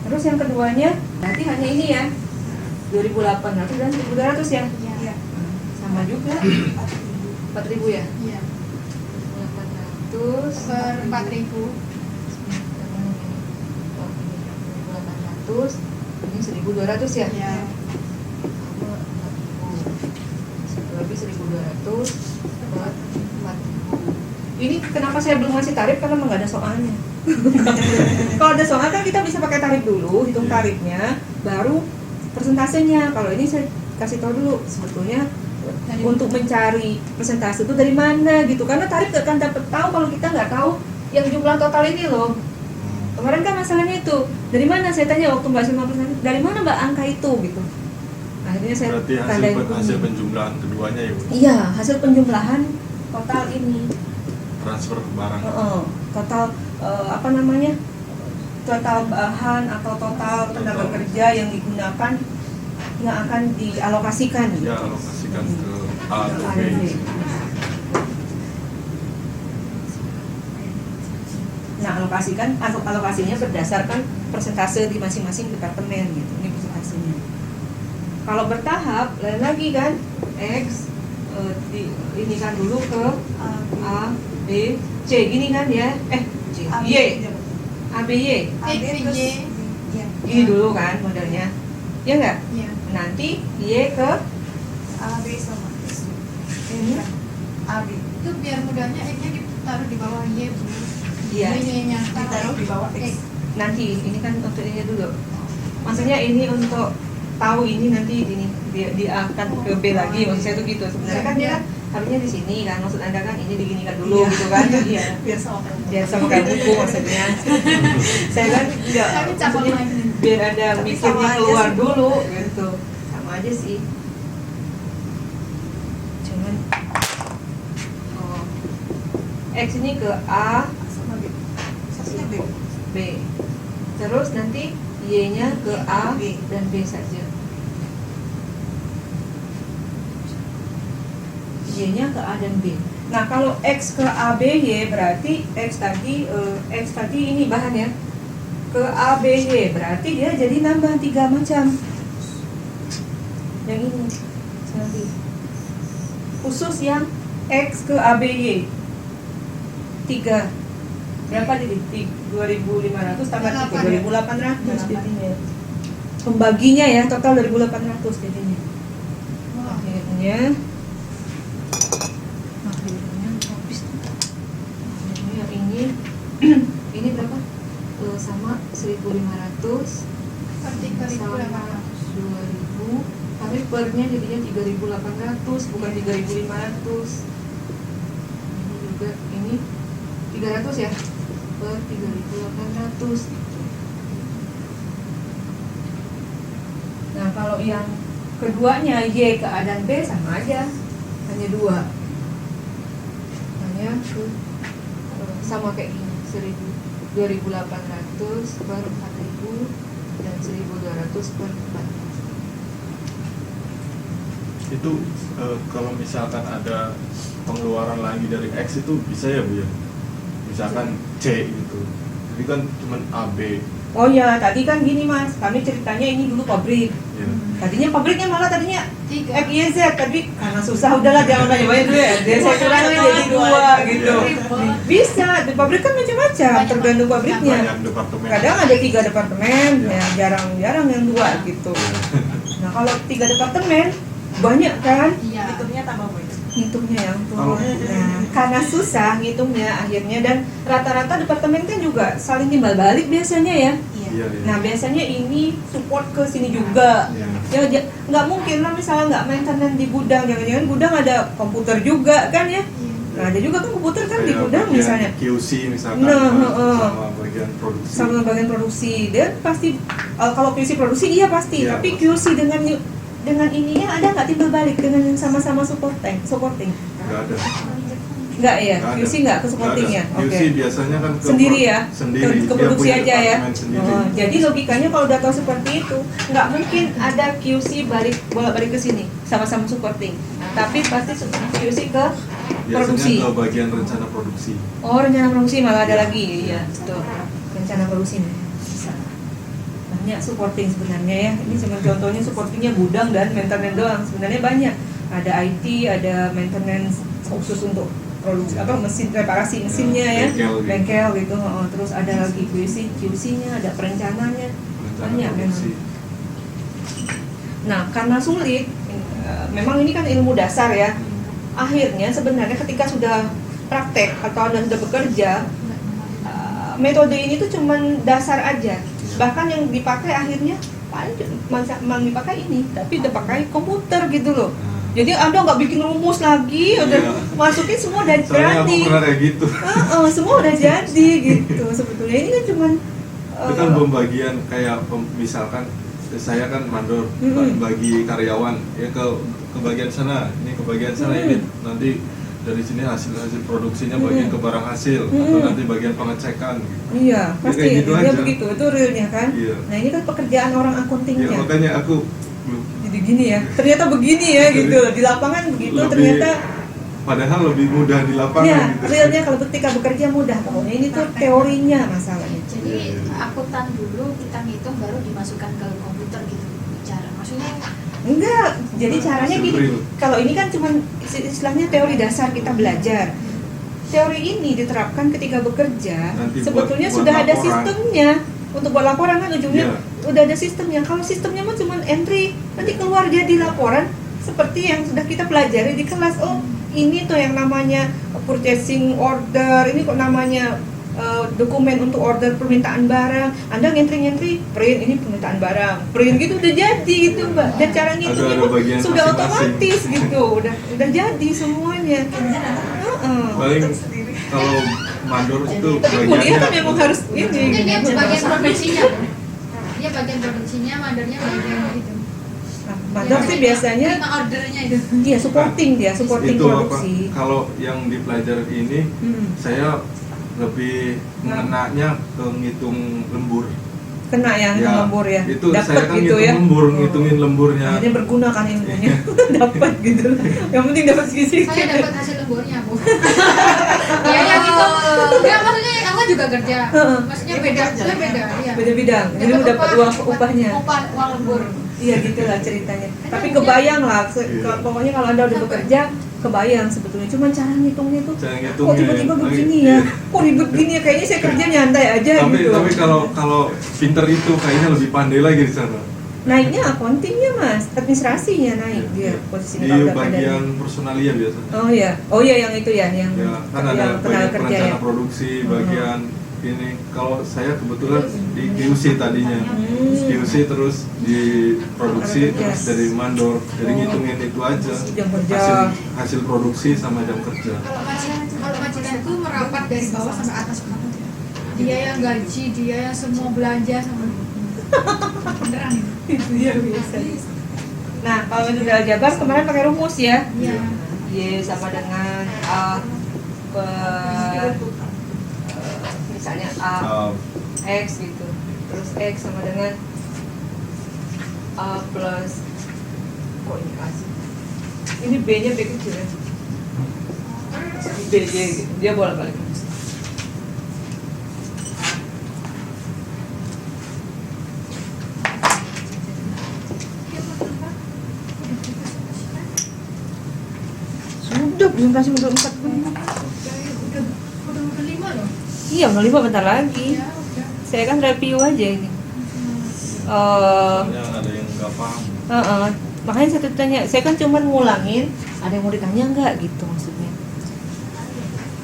Terus yang keduanya berarti hanya ini ya, 2.800 dan 1.200 ya? Iya. Sama juga, 4.000 ya? Iya. 800 Per 4.000. 800, ini 1.200 ya? Iya. Satu lagi 1.200 per 4.000. Ini kenapa saya belum ngasih tarif? Karena memang nggak ada soalnya. Kalau ada soal kan kita bisa pakai tarif dulu, hitung tarifnya, baru persentasenya. Kalau ini saya kasih tahu dulu sebetulnya untuk mencari persentase itu dari mana gitu. Karena tarif nggak akan dapat tahu kalau kita nggak tahu yang jumlah total ini loh. Kemarin kan masalahnya itu, dari mana saya tanya waktu Mbak Sulma presentasi, dari mana Mbak angka itu gitu. Akhirnya saya berarti hasil penjumlahan keduanya ya Bu? Iya, hasil penjumlahan total ini. Transfer barang. Total apa namanya? Total bahan atau total tenaga kerja yang digunakan yang akan dialokasikan. Ya, alokasikan ke A atau B. Nah, alokasinya berdasarkan persentase di masing-masing departemen gitu. Ini persentasenya. Kalau bertahap, lain lagi kan, X ini kan dulu ke A, B, C gini kan ya? C, Y, A, B, Y. Ini dulu kan modelnya, ya nggak? Iya. Nanti Y ke A, B sama. ini, A, B. Itu biar mudahnya X-nya ditaruh di bawah Y, Bu. iya. Y-nya ditaruh di bawah X. Nanti ini kan untuk ini dulu. Maksudnya ini untuk tahu ini nanti ini dia akan ke B lagi, maksud saya itu gitu. Sebenarnya kan dia harusnya di sini kan, maksud Anda kan ini diginikan dulu gitu kan. Iya. Biar sama kayak buku maksudnya. Saya kan enggak, Tapi cabang maksudnya lain. biar ada Tapi mikirnya sama aja keluar sih. dulu gitu. Sama aja sih. Cuman X ini ke A sama B. Satunya B. B. Terus nanti Y-nya ke A dan B saja. Y-nya ke A dan B. Nah, kalau X ke A, B, Y berarti X tadi ini bahan ya. Ke A, B, Y berarti dia jadi nambah 3 macam. Yang ini nanti. Khusus yang X ke A, B, Y 3. Berapa jadi? 2.500 tambah 3.800 jadinya. Pembaginya ya total 2.800 jadinya. Akhirnya habis. Yang ini ini berapa? Sama 1.500 Per 3.800. sama 2.000. Tapi pernya jadinya 3.800 bukan 3.500. Ini juga ini 300 ya? Per 3.800. Nah, kalau yang keduanya Y ke A dan B sama aja, hanya 2. Hanya ke sama kayak gini, 2.800 per 4.000 dan 1.200 per 4.000. Itu kalau misalkan ada pengeluaran lagi dari X itu bisa ya Bu ya? Misalkan C gitu. Jadi kan cuma A, B. Oh ya, tadi kan gini Mas, kami ceritanya ini dulu pabrik. Ya. Tadinya pabriknya malah tadinya 3. X, Y, Z, tapi karena susah udahlah jangan banyak banyak dulu ya. Dia saya kurangin jadi 2 gitu. Bisa, di pabrik kan macam-macam, tergantung pabriknya. Banyak departemen. Kadang ada 3 departemen, ya jarang-jarang yang 2 gitu. Nah kalau 3 departemen banyak kan Iya. Hitungnya tambah banyak. ngitungnya ya ampun. Kalau- Nah, karena susah ngitungnya akhirnya dan rata-rata departemen kan juga saling timbal balik biasanya ya. Iya. Iya, iya. Nah biasanya ini support ke sini juga. Iya. Ya nggak mungkin lah misalnya nggak maintenance di gudang, jangan-jangan gudang ada komputer juga kan ya. Nah ada juga kan komputer kan di Kayak gudang bagian misalnya. QC misalkan Nah, sama bagian produksi. Sama bagian produksi dia pasti kalau QC produksi iya pasti, Iya, tapi pasti. QC dengan ininya ada nggak timbal balik dengan yang sama-sama supporting? Nggak ada. Nggak ya, Nggak ada. QC nggak ke supportingnya. Nggak ada. QC biasanya kan ke Sendiri ya, sendiri. ke Dia produksi punya aja ya. departemen sendiri. Oh, jadi logikanya kalau udah tahu seperti itu, nggak mungkin ada QC bolak-balik ke sini sama-sama supporting. Tapi pasti QC ke produksi. Biasanya ke bagian rencana produksi. Oh, rencana produksi malah ada Iya. lagi, iya betul. Rencana produksi bisa. Nah, banyak supporting sebenarnya ya. Ini cuma contohnya supportingnya gudang dan maintenance doang. Sebenarnya banyak. Ada IT, ada maintenance khusus untuk produksi apa mesin, reparasi mesinnya ya, bengkel gitu. Terus ada lagi QC-nya, ada perencananya, banyak memang. Nah, karena sulit, memang ini kan ilmu dasar ya. Akhirnya sebenarnya ketika sudah praktek atau Anda sudah bekerja, metode ini tuh cuman dasar aja. Bahkan yang dipakai akhirnya paling dipakai ini, tapi udah pakai komputer gitu loh. Jadi Anda nggak bikin rumus lagi, udah masukin semua udah Soalnya aku jadi. pernah kayak gitu. Semua udah jadi gitu. Sebetulnya ini kan cuman Itu kan pembagian kayak misalkan saya kan mandor bagi karyawan ya ke bagian sana, ini ke bagian sana, ini nanti dari sini hasil produksinya bagian ke barang hasil atau nanti bagian pengecekan gitu. Iya, Ya, pasti kayak gitu dia aja. begitu, itu realnya kan. Iya. Nah ini kan pekerjaan orang Ya akuntingnya. makanya aku Jadi gini ya, ternyata begini ya Jadi, gitu. Di lapangan begitu, lebih- ternyata padahal lebih mudah di lapangan ya gitu. realnya kalau ketika bekerja mudah. Pokoknya ini tuh teorinya masalahnya. Jadi akuntan dulu kita ngitung baru dimasukkan ke komputer gitu bicara. Maksudnya Enggak, jadi caranya Hasil gini. real. Kalau ini kan cuma istilahnya teori dasar kita belajar. Teori ini diterapkan ketika bekerja. Nanti Sebetulnya buat sudah ada laporan. sistemnya. Untuk buat laporan kan ujungnya Iya. udah ada sistemnya. Kalau sistemnya mah cuma entry, nanti keluar dia di laporan seperti yang sudah kita pelajari di kelas. Oh, ini tuh yang namanya purchasing order. Ini kok namanya dokumen untuk order permintaan barang. Anda ngentri print ini permintaan barang, print gitu udah jadi gitu mbak. Dan cara ngitungnya Ada pun bagian sudah masing-masing. otomatis gitu, udah jadi semuanya. Paling kalau mandor itu Tapi kuliah kan memang harus ini. mungkin dia gitu. bagian produksinya. Dia bagian produksinya, mandornya bagian itu. Nah, mandor sih biasanya terima ordernya itu. iya supporting supporting itu produksi. kalau yang dipelajari ini saya lebih mengenanya ke ngitung lembur. Kena yang lembur ya. Itu Dapet saya kan gitu ngitung ya. lembur, ngitungin lemburnya. Akhirnya berguna kan ilmunya. Dapat gitu. Yang penting dapat sisi. Saya dapat hasil lemburnya, Bu. Iya, yang itu. Enggak, maksudnya aku juga kerja. Maksudnya beda, iya. Beda bidang. Jadi lu dapat uang upahnya. Uang lembur. Iya gitulah ceritanya. Tapi kebayang lah, pokoknya kalau Anda udah bekerja, kebayang sebetulnya. Cuman cara ngitungnya tuh, Cara kok ngitungnya tiba-tiba yang- begini ya? Kok ribet gini ya? Kayaknya saya kerja nyantai aja Tapi gitu. tapi kalau pinter itu kayaknya lebih pandai lagi di sana. Naiknya accounting-nya mas, administrasinya naik dia posisinya Di kalau udah bagian ada. personalia biasanya. Oh iya yang itu ya, yang Ya, kan yang ada tenaga bagian kerja perencana ya. produksi, bagian ini. Kalau saya kebetulan di QC tadinya, QC terus di produksi, Tenaga terus kerja. dari mandor. Jadi ngitungin itu aja. Jam kerja. Hasil produksi sama jam kerja. Kalau majikan itu merapat dari bawah sampai atas. Dia yang gaji, dia yang semua belanja sama beneran itu. Itu ya biasa. Nah kalau metode aljabar kemarin pakai rumus ya. Iya. Y sama dengan A per misalnya A X gitu. Terus X sama dengan A plus kok ini A sih? Ini B nya B kecil ya. B J gitu. Dia bolak-balik. Sudah belum kasih udah 4 menit. Udah 5 loh. Iya, udah 5 bentar lagi. Ya, udah. Saya kan review aja ini. Soalnya ada yang nggak paham. Makanya saya tanya, saya kan cuma ngulangin, ada yang mau ditanya nggak gitu maksudnya?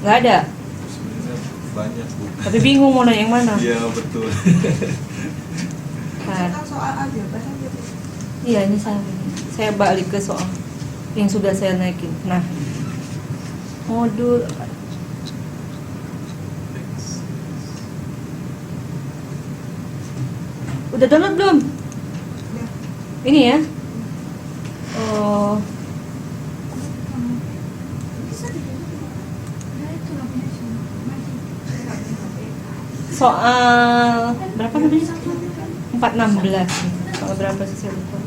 Nggak ada, Sebenarnya banyak bu. tapi bingung mau nanya yang mana. Iya betul. Nah, Kan soal aja, bahkan gitu. iya ini saya balik ke soal yang sudah saya naikin. Nah, modul udah download belum? Ya. Ini ya. Oh, Ya, itu lah punya semua. soal berapa namanya? 416. Soal berapa sih saya lupa.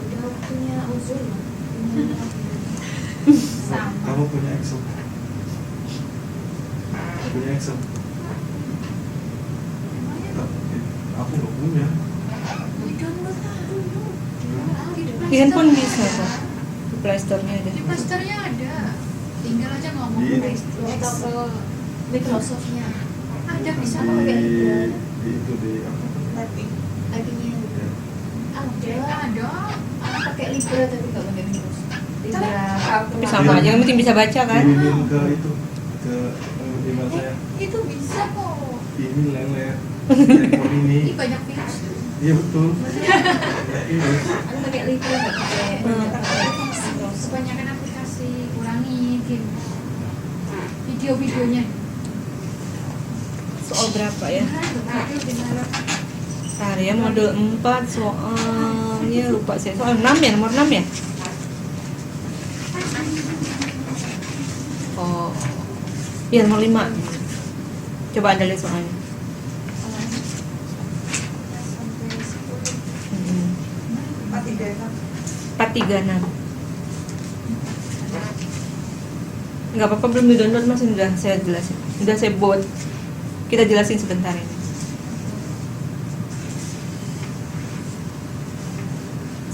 Sama. Kamu punya Excel? Punya Excel? Aku nggak punya. download lah dulu. Di handphone bisa kok. Di Play Store-nya ada. Di Plasternya ada. Tinggal aja ngomong Di- Play Store atau ke Microsoft-nya. Ada bisa kok di, kayak gitu. di itu di apa? Typing. Typingnya Ya. ada. Pakai Libra tapi nggak pakai Windows. Libra Tapi sama aja, yang penting bisa baca kan. Kirimin ke itu ke email saya. Itu bisa kok. Ini lele handphone ini. Ini banyak virus. Iya betul. Ini. Aku pakai Libra nggak pakai Windows. Kebanyakan aplikasi kurangi game. Video-videonya. Soal berapa ya? Aduh, gimana? Karya modul 4 soalnya lupa saya. Soal 6 ya, nomor 6 ya? Oh. Iya, nomor 5. Coba Anda lihat soalnya. Sampai 10. Hmm. 436. 436. Nggak apa-apa, belum di-download Mas, udah saya jelasin. Udah saya buat. Kita jelasin sebentar ini.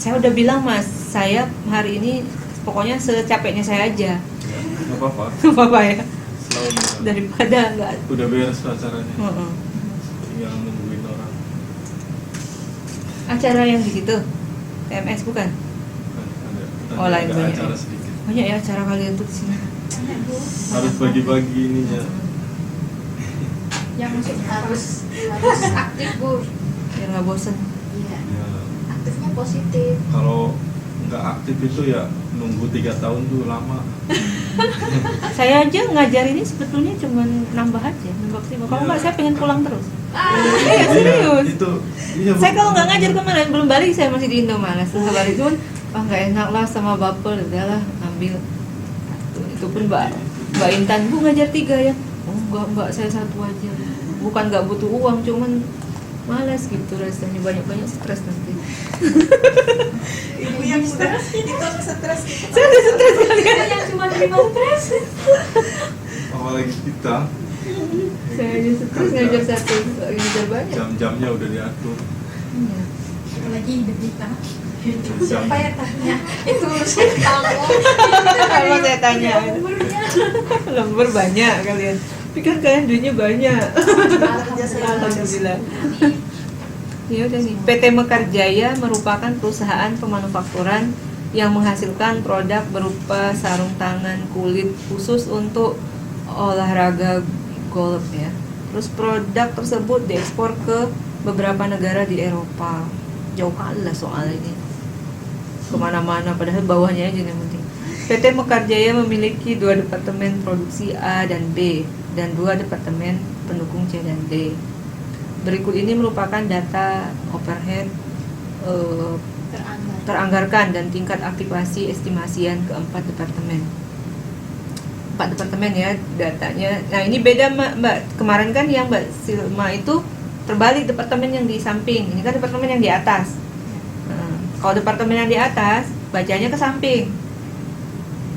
Saya udah bilang Mas, saya hari ini pokoknya secapeknya saya aja. Nggak apa-apa. Nggak apa-apa ya, Selalu bisa. daripada nggak. Udah beres acaranya. Heeh. Tinggal nungguin orang. Acara yang di situ, TMS bukan? Ada. Oh, lain ada banyak acara ya. sedikit. Banyak ya acara kalian tuh di sini. Harus bagi-bagi ininya. Yang masuk Harus aktif Bu. Biar nggak bosen. Iya. Ya, Aktifnya positif. kalau nggak aktif itu ya nunggu 3 tahun tuh lama. Saya aja ngajar ini sebetulnya cuma nambah aja, nambah aktif. Kalau nggak saya pengen pulang terus. Iya, serius. Itu iya. Saya kalau nggak ngajar kemarin belum balik, saya masih di Indo malas. Setelah balik cuman nggak enak lah sama baper, udahlah ambil. Itu pun Mbak Intan, Bu ngajar 3 ya. Oh enggak, saya 1 aja. Bukan nggak butuh uang, cuman malas gitu rasanya, banyak stres nanti. Ibu yang sudah itu stres. Saya udah stres kalian. Yang cuma terima stres. Apalagi kita Saya aja stres ngajar 1, ngajar banyak. jam-jamnya udah diatur. Iya. apalagi hidup kita. Siapa yang tanya? Itu saya tahu. Kalau saya tanya, Umurnya. lembur banyak kalian. Pikir kalian duitnya banyak. Alhamdulillah. Ya udah nih. PT Mekarjaya merupakan perusahaan pemanufakturan yang menghasilkan produk berupa sarung tangan kulit khusus untuk olahraga golf ya. Terus produk tersebut diekspor ke beberapa negara di Eropa. Jauh kali lah soal ini. Kemana-mana, padahal bawahnya aja yang penting. PT Mekarjaya memiliki 2 departemen produksi A dan B dan 2 departemen pendukung C dan D. Berikut ini merupakan data overhead teranggarkan dan tingkat aktivasi estimasian keempat departemen. 4 departemen ya datanya. Nah ini beda Mbak. Kemarin kan yang Mbak Silma itu terbalik, departemen yang di samping. Ini kan departemen yang di atas. Kalau departemen yang di atas bacanya ke samping,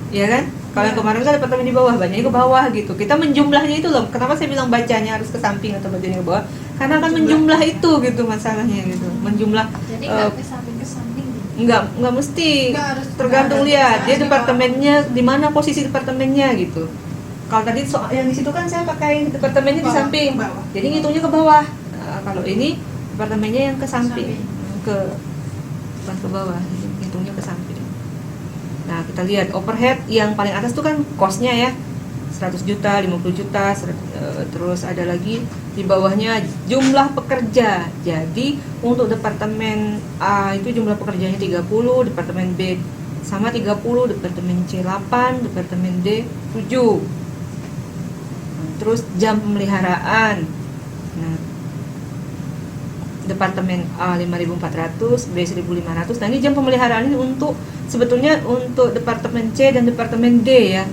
ya kan? Kalau yang kemarin kan departemen di bawah, bacanya ke bawah gitu. Kita menjumlahnya itu loh. Kenapa saya bilang bacanya harus ke samping atau bacanya ke bawah? Karena kan menjumlah itu gitu masalahnya gitu. Menjumlah Jadi nggak ke samping gitu. nggak mesti, Nggak harus tergantung ada lihat dia di departemennya di mana posisi departemennya gitu. Kalau tadi soal yang di situ kan saya pakai departemennya di Bawah, samping, ke bawah. jadi ngitungnya ke bawah. Nah, kalau ini departemennya yang ke samping, ke bukan ke bawah, ngitungnya ke samping. Nah kita lihat overhead yang paling atas tuh kan cost-nya ya 100 juta, 50 juta, terus ada lagi di bawahnya jumlah pekerja. Jadi untuk departemen A itu jumlah pekerjanya 30, departemen B sama 30, departemen C 8, departemen D 7. Terus jam pemeliharaan. Nah, departemen A 5.400, B 1.500. Nah, ini jam pemeliharaan ini sebetulnya untuk departemen C dan departemen D ya.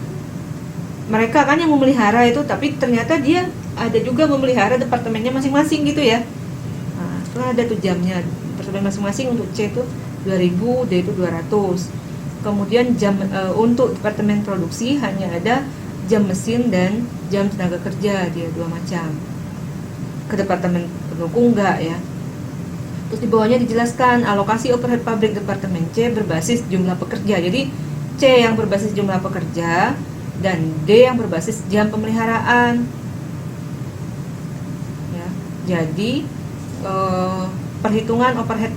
Mereka kan yang memelihara itu, tapi ternyata dia ada juga memelihara departemennya masing-masing gitu ya. Nah, itu ada tuh jamnya. Departemen masing-masing untuk C itu 2.000, D itu 200. Kemudian jam untuk departemen produksi hanya ada jam mesin dan jam tenaga kerja, dia 2 macam. Ke departemen pendukung enggak ya. Terus di bawahnya dijelaskan alokasi overhead pabrik Departemen C berbasis jumlah pekerja. Jadi C yang berbasis jumlah pekerja dan D yang berbasis jam pemeliharaan. Ya, jadi perhitungan overhead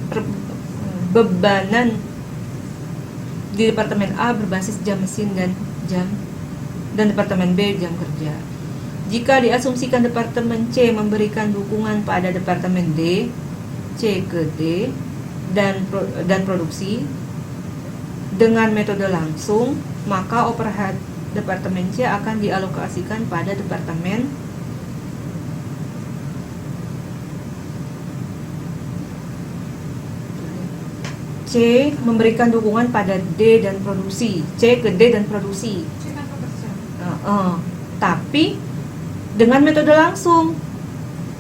bebanan di Departemen A berbasis jam mesin dan Departemen B jam kerja. Jika diasumsikan Departemen C memberikan dukungan pada Departemen D, C ke D dan produksi dengan metode langsung, maka overhead Departemen C akan dialokasikan pada Departemen C memberikan dukungan pada D dan produksi. C ke D dan produksi. Saya kan pekerja. Tapi dengan metode langsung.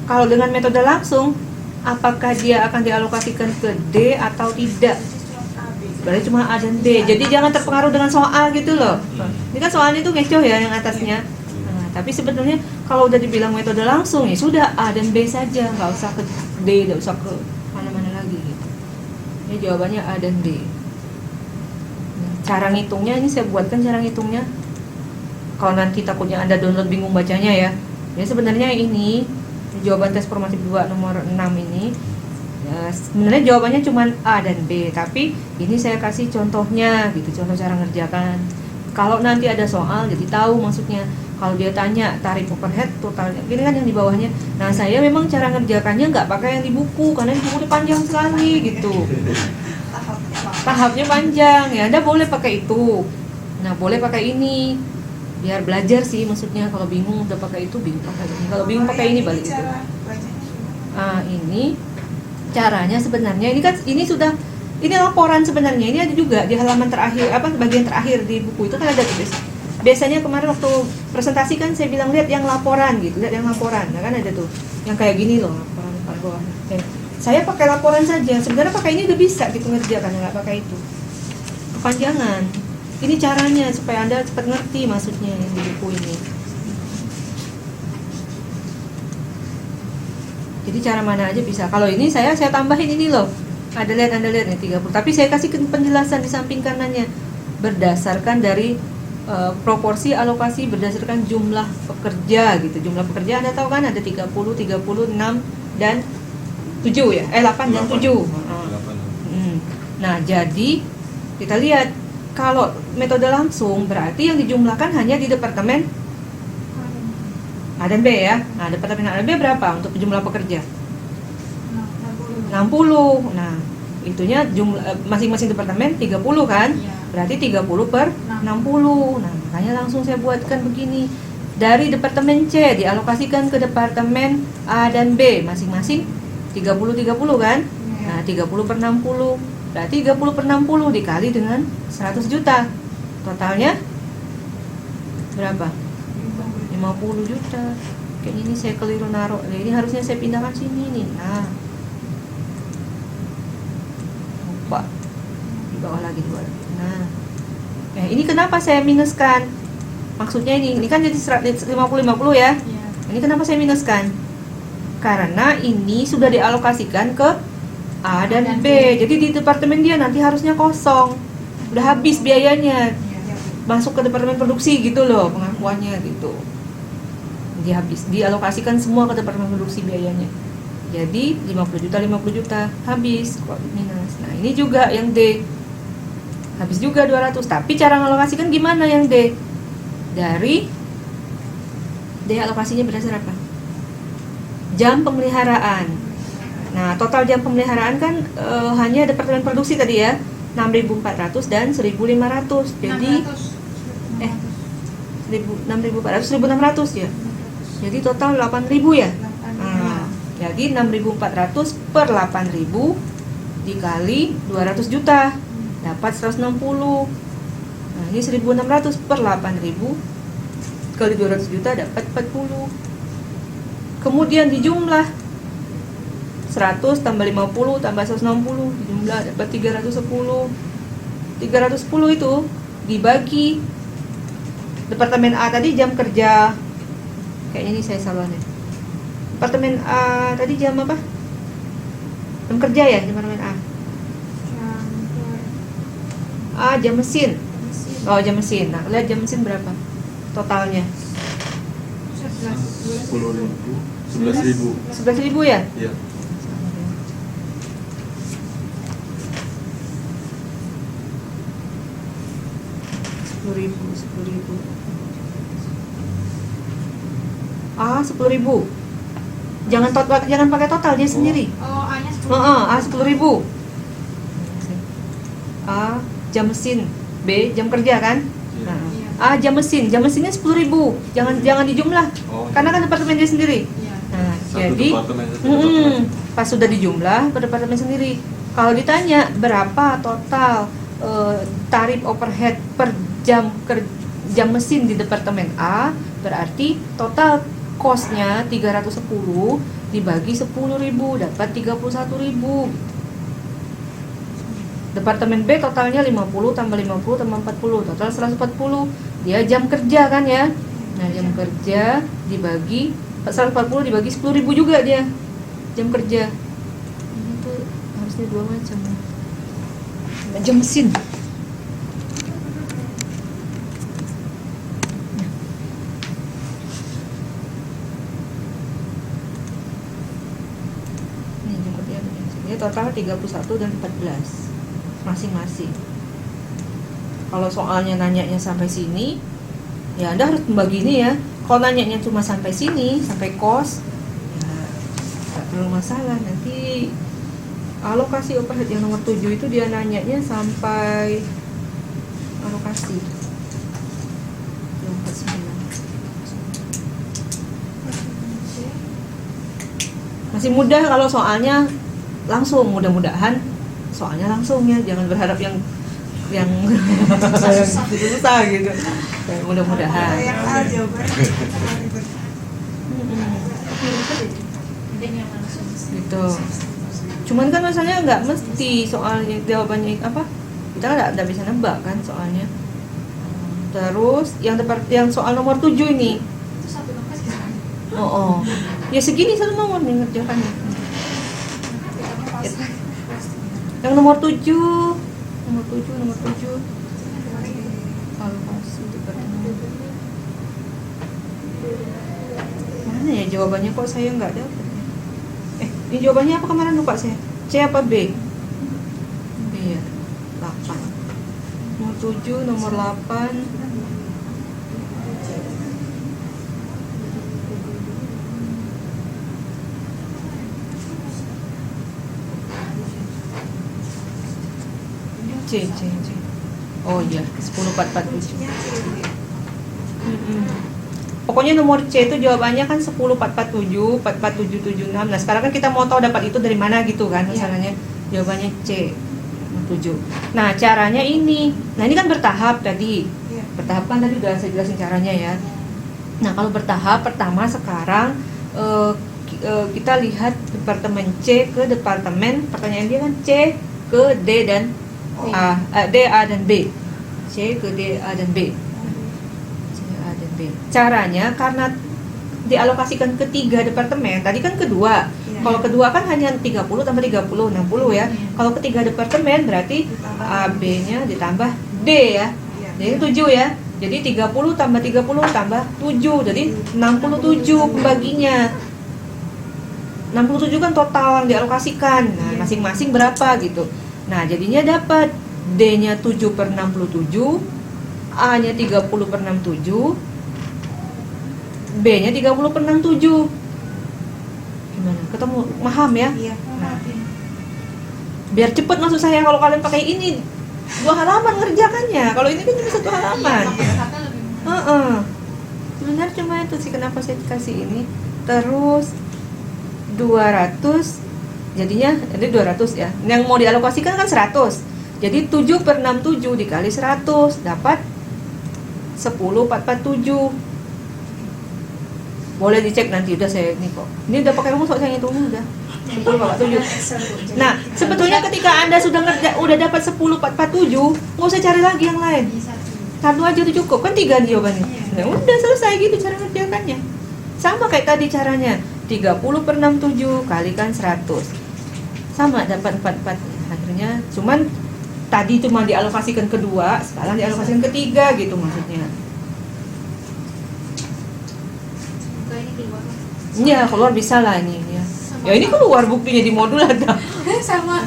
Kalau dengan metode langsung, apakah dia akan dialokasikan ke D atau tidak? Berarti cuma A dan B. Jadi jangan terpengaruh dengan soal gitu loh. Ini kan soalnya tuh ngecoh ya yang atasnya. Nah, tapi sebenarnya kalau udah dibilang metode langsung ya sudah A dan B saja, nggak usah ke D, nggak usah ke mana-mana lagi gitu. Ini jawabannya A dan D. Nah, cara ngitungnya ini saya buatkan cara ngitungnya. Kalau nanti takutnya Anda download bingung bacanya ya. Ya sebenarnya ini jawaban tes formatif 2 nomor 6 ini sebenarnya jawabannya cuma A dan B, tapi ini saya kasih contohnya gitu, contoh cara ngerjakan. Kalau nanti ada soal jadi tahu maksudnya. Kalau dia tanya tarif overhead totalnya, ini kan yang di bawahnya. Nah saya memang cara ngerjakannya nggak pakai yang di buku karena di buku panjang sekali gitu. Tahapnya panjang ya, Anda boleh pakai itu. Nah boleh pakai ini biar belajar sih maksudnya. Kalau bingung udah pakai itu, bingung pakai ini. Kalau bingung pakai ini balik itu. Ini caranya sebenarnya ini sudah ini laporan sebenarnya. Ini ada juga di halaman terakhir bagian terakhir di buku itu kan ada tulis. Biasanya kemarin waktu presentasi kan saya bilang lihat yang laporan gitu, lihat yang laporan. Nah kan ada tuh yang kayak gini loh, laporan paling bawah. Saya pakai laporan saja. Sebenarnya pakai ini udah bisa gitu ngerjakan, nggak pakai itu. Kepanjangan. Ini caranya supaya Anda cepat ngerti maksudnya yang di buku ini. Jadi cara mana aja bisa. Kalau ini saya tambahin ini loh. Anda lihat nih 30. Tapi saya kasih penjelasan di samping kanannya berdasarkan dari proporsi alokasi berdasarkan jumlah pekerja gitu. Jumlah pekerja Anda tahu kan ada 30, 36 dan 7 ya. 8 dan 7. Nah, jadi kita lihat kalau metode langsung berarti yang dijumlahkan hanya di Departemen A dan B ya. Nah, Departemen A dan B berapa untuk jumlah pekerja? 60. Nah, itunya jumlah masing-masing departemen 30 kan? Iya. Berarti 30 per 60. Nah, makanya langsung saya buatkan begini. Dari Departemen C dialokasikan ke Departemen A dan B masing-masing 30 kan? Nah, 30 per 60. Berarti 30 per 60 dikali dengan 100 juta. Totalnya berapa? 50 juta. Kayaknya ini saya keliru naruh. Nah, ini harusnya saya pindahkan sini nih. Nah. Lupa. Di bawah lagi. Nah. Ini kenapa saya minuskan? Maksudnya ini kan jadi 50-50 ya. Ini kenapa saya minuskan? Karena ini sudah dialokasikan ke A dan B. Jadi di departemen dia nanti harusnya kosong. Udah habis biayanya. Masuk ke departemen produksi gitu loh pengakuannya gitu. Dia habis, dialokasikan semua ke departemen produksi biayanya. Jadi 50 juta habis kok minus. Nah, ini juga yang D. Habis juga 200. Tapi cara ngalokasikan gimana yang D? Dari D alokasinya berdasar apa? Jam pemeliharaan. Nah, total jam pemeliharaan kan hanya departemen produksi tadi ya, 6.400 dan 1.500. Jadi 6.400 ya. Jadi total 8.000 ya. Nah, jadi 6.400 per 8.000 dikali 200 juta dapat 160. Nah, ini 1.600 per 8.000 kali 200 juta dapat 40. Kemudian dijumlah 100 tambah 50 tambah 160 dijumlah dapat 310. 310 itu dibagi Departemen A tadi jam kerja. Kayaknya ini saya salah nih. Departemen A tadi jam apa? Jam kerja ya, departemen A. A, jam mesin. Oh, jam mesin. Nah, lihat jam mesin berapa totalnya? 10.000, 11.000. 11.000 ya? Iya. Sepuluh ribu. Ah, 10.000. Jangan pakai total dia sendiri. Oh, A-nya 10. A 10.000. A jam mesin, B jam kerja kan? Iya. Nah, A jam mesinnya 10.000. Jangan dijumlah. Oh, Karena kan departemen dia sendiri. Iya. Nah, satu jadi departemen, satu departemen. pas sudah dijumlah ke departemen sendiri. Kalau ditanya berapa total tarif overhead per jam mesin di departemen A, berarti total cost-nya 310 dibagi 10.000 dapat 31.000. Departemen B totalnya 50 tambah 50 tambah 40, total 140. Dia jam kerja kan ya. Nah, jam kerja dibagi 140 dibagi 10.000 juga dia. Jam kerja. Ini tuh harusnya dua macam. Jam mesin. Nih, jam kerja. Ini total 31 dan 14 masing-masing. Kalau soalnya nanyanya sampai sini, ya Anda harus membagi ini ya. Kalau nanyanya cuma sampai sini, sampai kos, ya nggak terlalu masalah. Nanti alokasi overhead yang nomor 7 itu dia nanyanya sampai alokasi. Yang ke-9. Masih mudah kalau soalnya langsung, mudah-mudahan soalnya langsung ya, jangan berharap yang susah gitu. Ya, mudah-mudahan. Yang A jawabannya. Gitu. Cuman kan masalahnya nggak mesti soalnya jawabannya apa, kita kan nggak bisa nebak kan soalnya. Terus yang soal nomor 7 ini, Itu satu nafas kan? oh ya segini satu nomor nih ngerjakannya. Yang nomor 7 alokasi departemen. Mana ya jawabannya, kok saya nggak dapat ya? Ini jawabannya apa kemarin lupa saya? C apa B? B ya, 8. Nomor 7, nomor 8. C. Oh iya, 10447. Pokoknya nomor C itu jawabannya kan 10447, 44776. Nah, sekarang kan kita mau tahu dapat itu dari mana gitu kan, masalahnya. Jawabannya C, 7. Nah, caranya ini. Nah, ini kan bertahap tadi. Bertahap kan tadi udah saya jelasin caranya ya. Nah, kalau bertahap, pertama sekarang kita lihat departemen C ke departemen, pertanyaan dia kan C ke D dan A, D, A dan B. C ke D, A dan B. C, A dan B. Caranya karena dialokasikan ke 3 departemen, tadi kan kedua. Kalau kedua kan hanya 30 tambah 30, 60 ya. Kalau ke 3 departemen berarti A, B-nya ditambah D ya. Jadi 7 ya. Jadi 30 tambah 30 tambah 7. Jadi 67 pembaginya. 67 kan total yang dialokasikan. Nah, masing-masing berapa gitu. Nah, jadinya dapat D-nya 7 per 67, A-nya 30 per 67, B-nya 30 per 67. Gimana? Ketemu? Paham ya? Iya. Nah, biar cepet maksud saya, kalau kalian pakai ini 2 halaman ngerjakannya. Kalau ini kan cuma 1 halaman. Sebenarnya cuma itu sih kenapa saya kasih ini. Terus 200, jadinya ini 200 ya. Yang mau dialokasikan kan 100. Jadi 7 per 67 dikali 100 dapat 10,447. Boleh dicek nanti, udah saya ini kok. Ini udah pakai rumus kok, saya hitungnya udah 10,447. Nah, sebetulnya ketika Anda udah dapat 10,447, nggak usah cari lagi yang lain. Satu aja tuh cukup, kan 3 jawabannya. Nah, udah selesai gitu cara ngerjakannya. Sama kayak tadi caranya. 30 per 67 kalikan 100. sama dapat 44 akhirnya. Cuman tadi cuma dialokasikan kedua, sekarang dialokasikan ketiga gitu maksudnya. Semoga ini keluar lah. Iya, keluar bisa lah ini ya. Ya ini keluar buktinya di modul ada. Sama.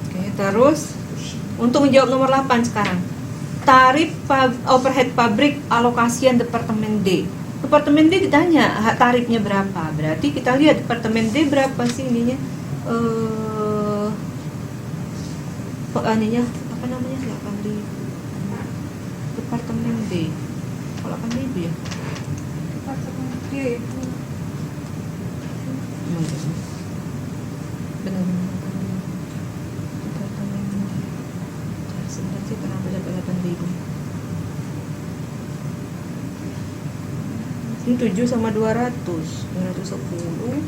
Oke, terus untuk menjawab nomor 8 sekarang. Tarif overhead pabrik alokasian Departemen D. Departemen D ditanya tarifnya berapa. Berarti kita lihat Departemen D berapa sih ininya? Ininya apa namanya? 8.000. Departemen D. Oh, 8.000 ya? Benar. Departemen D. Sebenarnya sih kenapa dapat 8.000? Ini 7 sama 200. 210.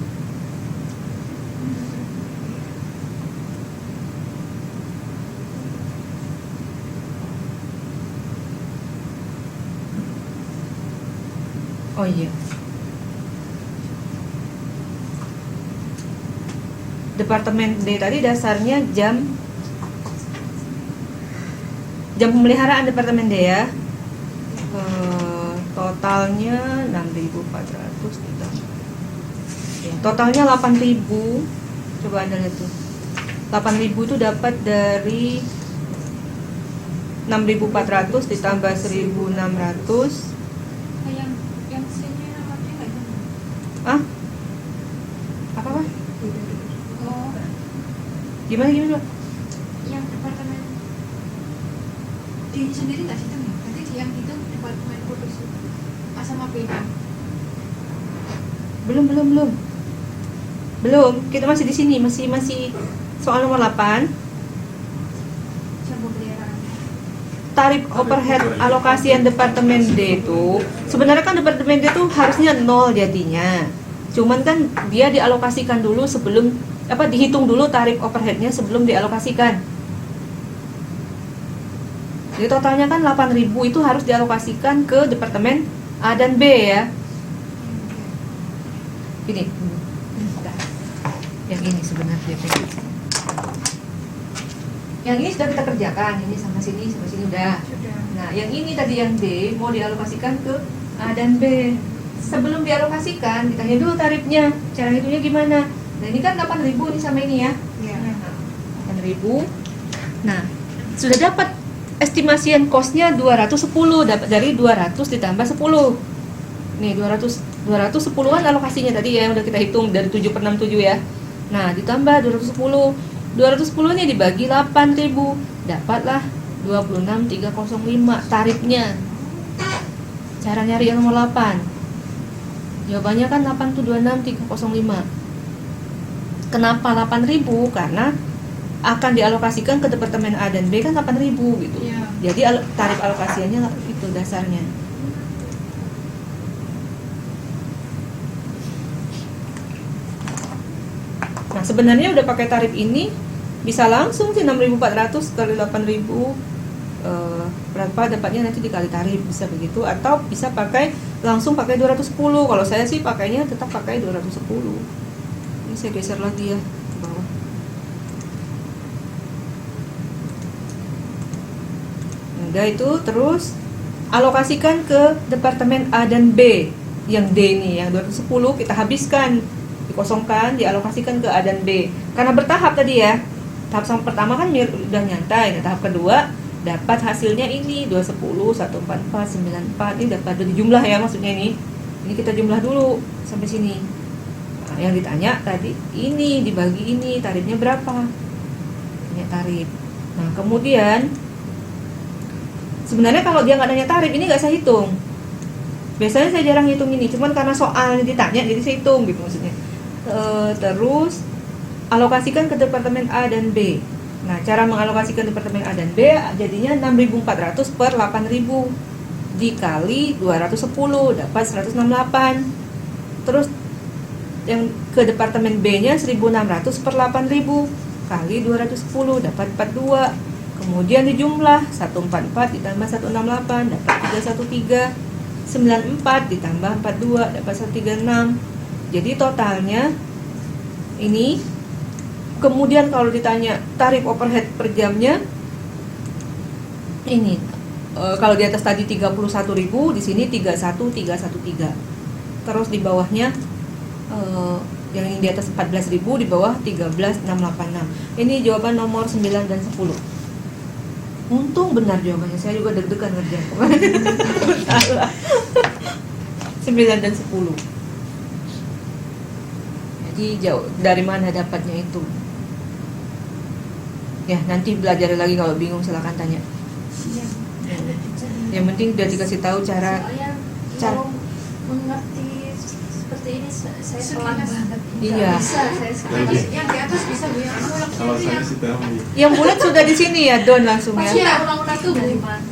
Oh iya. Departemen D tadi dasarnya jam pemeliharaan Departemen D ya. Totalnya 6.400 ditambah. Ya, totalnya 8.000. Coba Anda lihat tuh. 8.000 itu dapat dari 6.400 ditambah 1.600. Yang sini namanya nggak ada. Ah? Apa? Oh, Gimana? yang departemen di sendiri nggak hitung ya? Berarti yang hitung departemen produksi A sama B. Belum. Kita masih di sini, masih soal nomor 8. Jam pemeliharaan. Tarif overhead alokasian Departemen D itu sebenarnya kan Departemen D itu harusnya 0 jadinya. Cuman kan dia dialokasikan dulu sebelum dihitung dulu tarif overheadnya sebelum dialokasikan. Jadi totalnya kan 8.000 itu harus dialokasikan ke Departemen A dan B ya. Ini. Yang ini sebenarnya. Yang ini sudah kita kerjakan, ini sama sini udah. Sudah. Nah, yang ini tadi yang D mau dialokasikan ke A dan B. Sebelum dialokasikan, kita hitung dulu tarifnya. Cara hitungnya gimana? Nah, ini kan 8.000 ini sama ini ya. Iya. 8.000. Nah, sudah dapat estimasian cost-nya 210, dapat dari 200 ditambah 10. Nih, 210-an alokasinya tadi ya, udah kita hitung dari 7/67 ya. Nah, ditambah 210. 210-nya dibagi 8.000, dapatlah 26.305 tarifnya. Cara nyari yang nomor 8. Jawabannya kan 8 tuh 26.305. Kenapa 8.000? Karena akan dialokasikan ke Departemen A dan B kan 8.000 gitu. Iya. Jadi tarif alokasiannya itu dasarnya. Nah, sebenarnya udah pakai tarif ini bisa langsung sih 6.400 kali 8.000 berapa dapatnya nanti dikali tarif, bisa begitu, atau bisa pakai langsung pakai 210. Kalau saya sih pakainya tetap pakai 210. Ini saya geser lagi ya ke bawah. Udah itu, terus alokasikan ke Departemen A dan B. Yang D nih, yang 210 kita habiskan, dikosongkan, dialokasikan ke A dan B. Karena bertahap tadi ya. Tahap pertama kan udah nyantai. Nah, tahap kedua dapat hasilnya ini 210, 144, 94. Ini dapat dari jumlah ya maksudnya ini. Ini kita jumlah dulu sampai sini. Nah, yang ditanya tadi ini dibagi ini tarifnya berapa? Tanya tarif. Nah, kemudian sebenarnya kalau dia nggak nanya tarif ini nggak saya hitung. Biasanya saya jarang hitung ini, cuman karena soalnya ditanya jadi saya hitung gitu maksudnya. Terus alokasikan ke Departemen A dan B. Nah, cara mengalokasikan Departemen A dan B jadinya 6.400 per 8.000 dikali 210 dapat 168. Terus yang ke Departemen B-nya 1.600 per 8.000 kali 210 dapat 42. Kemudian dijumlah 144 ditambah 168 dapat 313. 94 ditambah 42 dapat 136. Jadi totalnya ini, kemudian kalau ditanya tarif overhead per jamnya ini kalau di atas tadi 31.000, di sini 31.313. Terus di bawahnya yang di atas 14.000, di bawah 13.686. Ini jawaban nomor 9 dan 10. Untung benar jawabannya. Saya juga deg-degan ngerjain kemarin. Salah. 9 dan 10. Jadi jauh dari mana dapatnya itu? Ya, nanti belajar lagi, kalau bingung silakan tanya. Iya. Yang penting udah dikasih tahu cara. Soalnya kalau mengerti seperti ini saya pelan banget. Iya. Nggak bisa saya sekarang. Jadi. Yang di atas bisa Bu, yang ulang Kalau itu saya yang sih Tami. Yang bulat sudah di sini ya, Don langsung pasti ya. ya ulang-ulang itu Bu. Dari mana?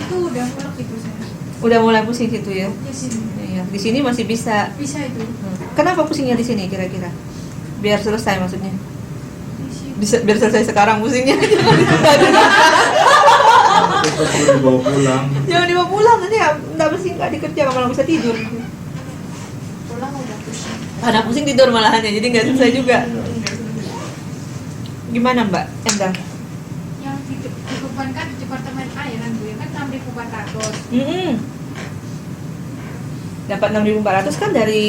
Itu udah mulak itu saya. Udah mulai pusing gitu ya. Ya sini. Iya, di sini masih bisa. Bisa itu. Kenapa pusingnya di sini kira-kira? Biar selesai maksudnya. Di sini. Bisa biar selesai sekarang pusingnya. Tetap perlu dibawa pulang. Jangan dibawa pulang, nanti nggak pusing, nggak dikerja, malah bisa tidur. Pulang udah pusing. Ada pusing tidur malahan ya, jadi nggak selesai juga. Gimana Mbak Endang? Yang dibebankan di departemen A ya kan Bu, ya kan 6.400. Dapat 6.400 kan dari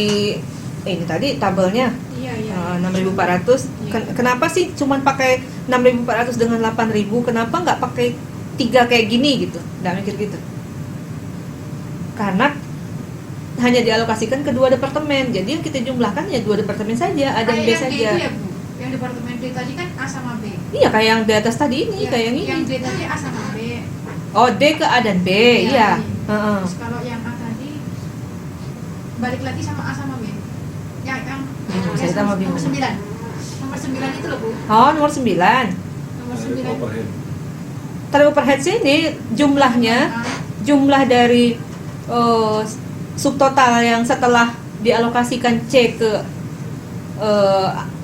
ini tadi tabelnya. Iya, iya. 6.400. Kenapa sih cuman pakai 6.400 dengan 8.000? Kenapa nggak pakai 3 kayak gini gitu? Nggak mikir gitu. Karena hanya dialokasikan ke 2 departemen. Jadi yang kita jumlahkan ya 2 departemen saja, A dan B Kayak yang D saja. itu ya Bu. Yang departemen D tadi kan A sama B. Iya, kayak yang di atas tadi ini, Iya, kayak yang ini. Yang D tadi A sama B. Oh, D ke A dan B, iya. Iya. Heeh. Terus kalau yang A tadi balik lagi sama A sama B. Yang Saya tambah bingung. nomor 9. Nomor 9 itu loh Bu. Oh, nomor 9. Nomor Tarif 9. overhead. Tarif overhead sini jumlahnya, jumlah dari subtotal yang setelah dialokasikan C ke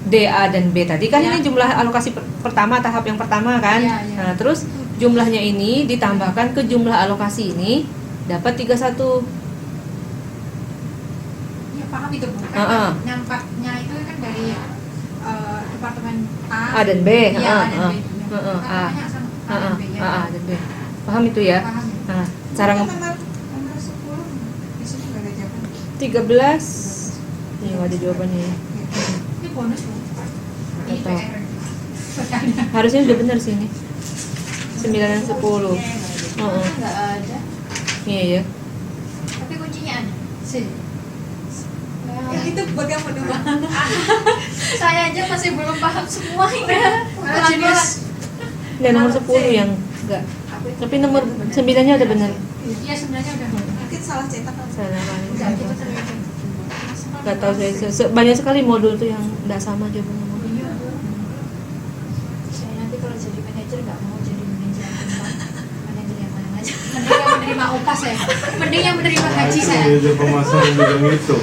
D, A, dan B tadi kan Ya. ini jumlah alokasi pertama, tahap yang pertama kan. Ya, ya. Nah, terus jumlahnya ini ditambahkan ke jumlah alokasi ini dapat 31. Ya paham itu Bu. Kan Heeh. nyampaknya itu kan dari departemen A. A dan B. Iya, Heeh, A dan heeh. B. Heeh, A. Katanya sama A dan B ya. A dan B. Paham itu ya? Paham. Nah, cara nomor 10 di sini nggak ada jawaban. 13. Ini nggak ada jawabannya ya. Ini bonus Bu. Ini Nggak tahu. PR. Harusnya udah benar sih ini. 9 dan 10. Heeh. Nggak ada. Iya ya. Tapi kuncinya ada. C. Yang itu bagaimana Mbak? Saya aja masih belum paham semuanya. Kalau jenis Dan nomor 10 yang enggak. Tapi nomor 9-nya udah benar. iya sebenarnya udah. Mungkin salah cetak kan. Salah Enggak kan. kita terlihat. Enggak tahu saya. Banyak sekali modul tuh yang enggak sama jawabannya. Iya. Saya nanti kalau jadi manajer nggak mau jadi manajer tempat manajer yang mana aja. Mending yang menerima upah saya. Mending yang menerima gaji saya. Manajer pemasaran juga gitu.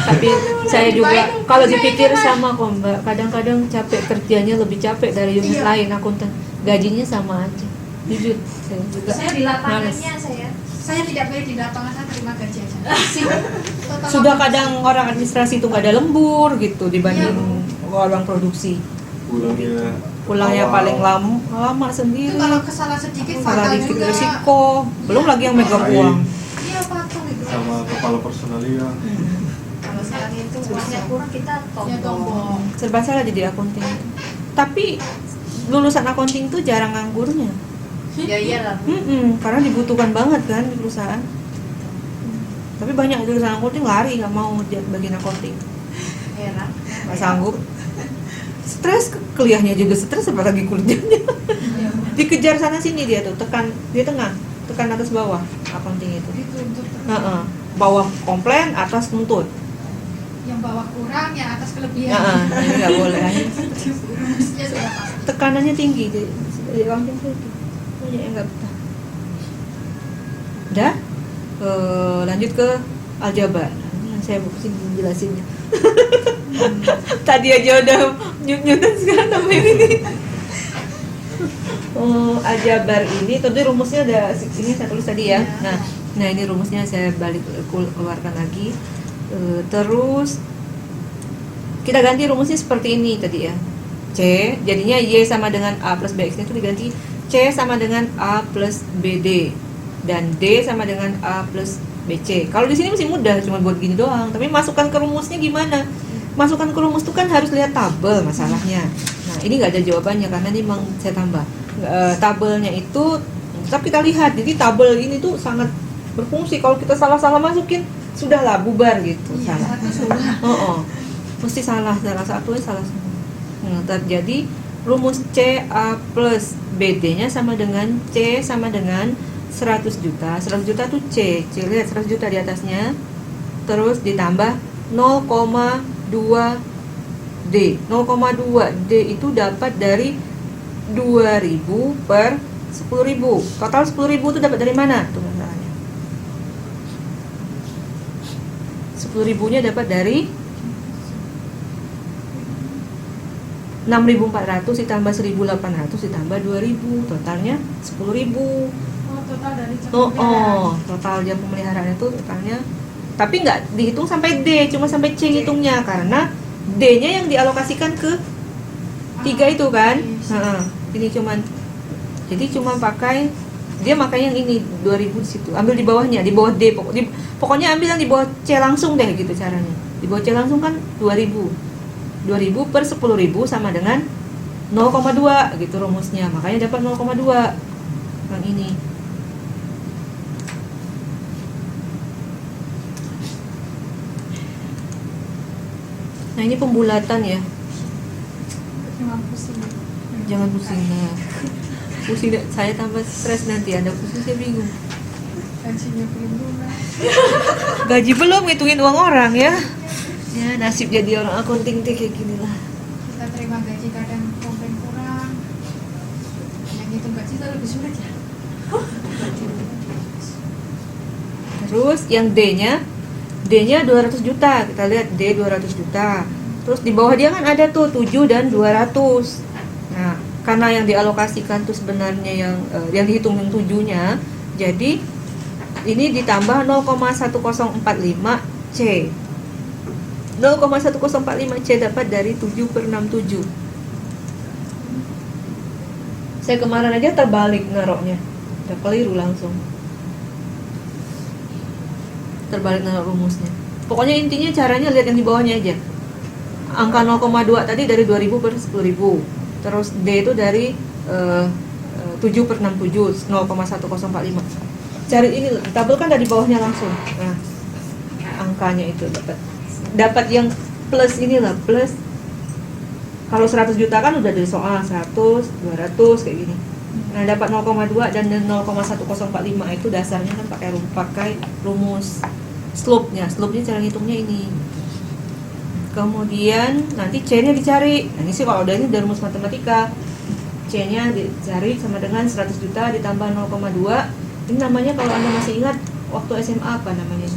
Tapi saya juga baik kalau kerjanya dipikir kan. sama kok Mbak. Kadang-kadang capek kerjanya lebih capek dari unit Iya. lain akuntan. Gajinya sama aja. Jujur, saya juga. Saya di lapangannya males. Saya tidak boleh di lapangan, saya terima gaji aja. Sih. Total Sudah apa? kadang orang administrasi itu nggak ada lembur gitu dibanding orang produksi. Pulangnya awal. paling lama Itu sendiri. kalau kesalahan sedikit Salah fatal dikit juga. resiko. Belum lagi yang megang Lain. uang. Iya fatal itu. Sama kepala personalia. kalau saat itu uangnya kurang kita Ya tombol. Serba salah jadi akunting. Tapi lulusan akunting tuh jarang nganggurnya. Ya iyalah. Karena dibutuhkan banget kan di perusahaan. Tapi banyak lulusan akunting lari nggak mau ngerjain bagian akunting, Heran. nggak sanggup. Stres, kuliahnya juga stres apalagi kuliahnya. Dikejar sana sini dia tuh, tekan di tengah, tekan atas bawah akunting itu. Dituntut terus. Heeh. Bawah komplain, atas nuntut. Yang bawah kurang, yang atas kelebihan. Heeh, ini nggak boleh. Ya sudah pasti. Tekanannya tinggi di akunting tuh itu. Banyak yang nggak betah. Udah, lanjut ke aljabar. Ini yang saya pusing jelasinnya. Tadi aja udah nyut-nyutan, sekarang tambah yang ini. Aljabar ini, tadi rumusnya ada ini saya tulis tadi ya. Nah, Nah ini rumusnya saya balik keluarkan lagi. Terus kita ganti rumusnya seperti ini tadi ya. C jadinya Y sama dengan A plus BX itu diganti C sama dengan A plus BD dan D sama dengan A plus BC. Kalau di sini masih mudah, cuma buat gini doang. Tapi masukkan ke rumusnya gimana? Masukkan ke rumus itu kan harus lihat tabel masalahnya. Nah ini nggak ada jawabannya karena ini memang saya tambah. Tabelnya itu tetap kita lihat. Jadi tabel ini tuh sangat berfungsi. Kalau kita salah-salah masukin, sudahlah bubar gitu. Iya, Salah. satu salah. Mesti salah satunya salah semua. Nah, terjadi rumus C A plus BD-nya sama dengan C sama dengan 100 juta. 100 juta tuh C. Lihat 100 juta di atasnya. Terus ditambah 0,2 D. 0,2 D itu dapat dari 2000 per 10.000. Total 10.000 itu dapat dari mana? Tuh masalahnya. 10.000-nya dapat dari 6.400 ditambah 1.800 ditambah 2.000. Totalnya 10.000. Oh, total dari jam Total jam pemeliharaan itu totalnya. Tapi nggak dihitung sampai D, cuma sampai C ngitungnya karena D-nya yang dialokasikan ke 3 itu kan. Ini cuman jadi cuma pakai dia makanya yang ini 2.000 di situ. Ambil di bawahnya, di bawah D pokoknya ambil yang di bawah C langsung deh gitu caranya. Di bawah C langsung kan 2.000. 2.000 per 10.000 sama dengan 0,2 gitu rumusnya. Makanya dapat 0,2 yang ini. Nah ini pembulatan ya. Jangan pusing. Jangan pusing. Nah, pusing saya tambah stres nanti. Anda pusing saya bingung. Gajinya belum lunas. Gaji belum ngitungin uang orang ya. Ya nasib jadi orang akunting tuh kayak gini lah. Kita terima gaji kadang komplain kurang. Yang itu gaji itu lebih sulit ya. Terus yang D-nya 200 juta. Kita lihat D 200 juta. Terus di bawah dia kan ada tuh 7 dan 200. Nah, karena yang dialokasikan tuh sebenarnya yang dihitung yang 7-nya, jadi ini ditambah 0,1045 C. 0,1045 C dapat dari 7 per 67. Saya kemarin aja terbalik naruhnya. Udah keliru langsung. Terbalik naruh rumusnya. Pokoknya intinya caranya lihat yang di bawahnya aja. Angka 0,2 tadi dari 2.000 per 10.000. Terus D itu dari 7 per 67, 0,1045. Cari ini, tabel kan dari bawahnya langsung. Nah, angkanya itu dapat yang plus inilah, plus. Kalau 100 juta kan udah dari soal 100, 200 kayak gini. Nah, dapat 0,2 dan 0,1045 itu dasarnya kan pakai rumus slope-nya. Slope-nya cara ngitungnya ini. Kemudian nanti C-nya dicari. Nah, ini sih kalau udah ini udah rumus matematika. C-nya dicari sama dengan 100 juta ditambah 0,2. Ini namanya kalau Anda masih ingat waktu SMA apa namanya?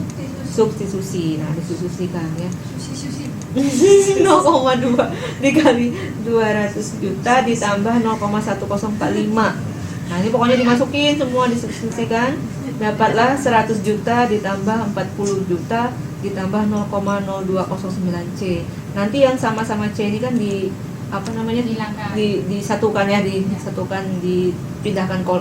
Substitusi. Nah, disubstitusikan ya. Susi. 0,2 dikali 200 juta ditambah 0,1045. Nah, ini pokoknya dimasukin semua disubstitusikan. Dapatlah 100 juta ditambah 40 juta ditambah 0,0209 C. Nanti yang sama-sama C ini kan Dihilangkan. disatukan ya, dipindahkan ke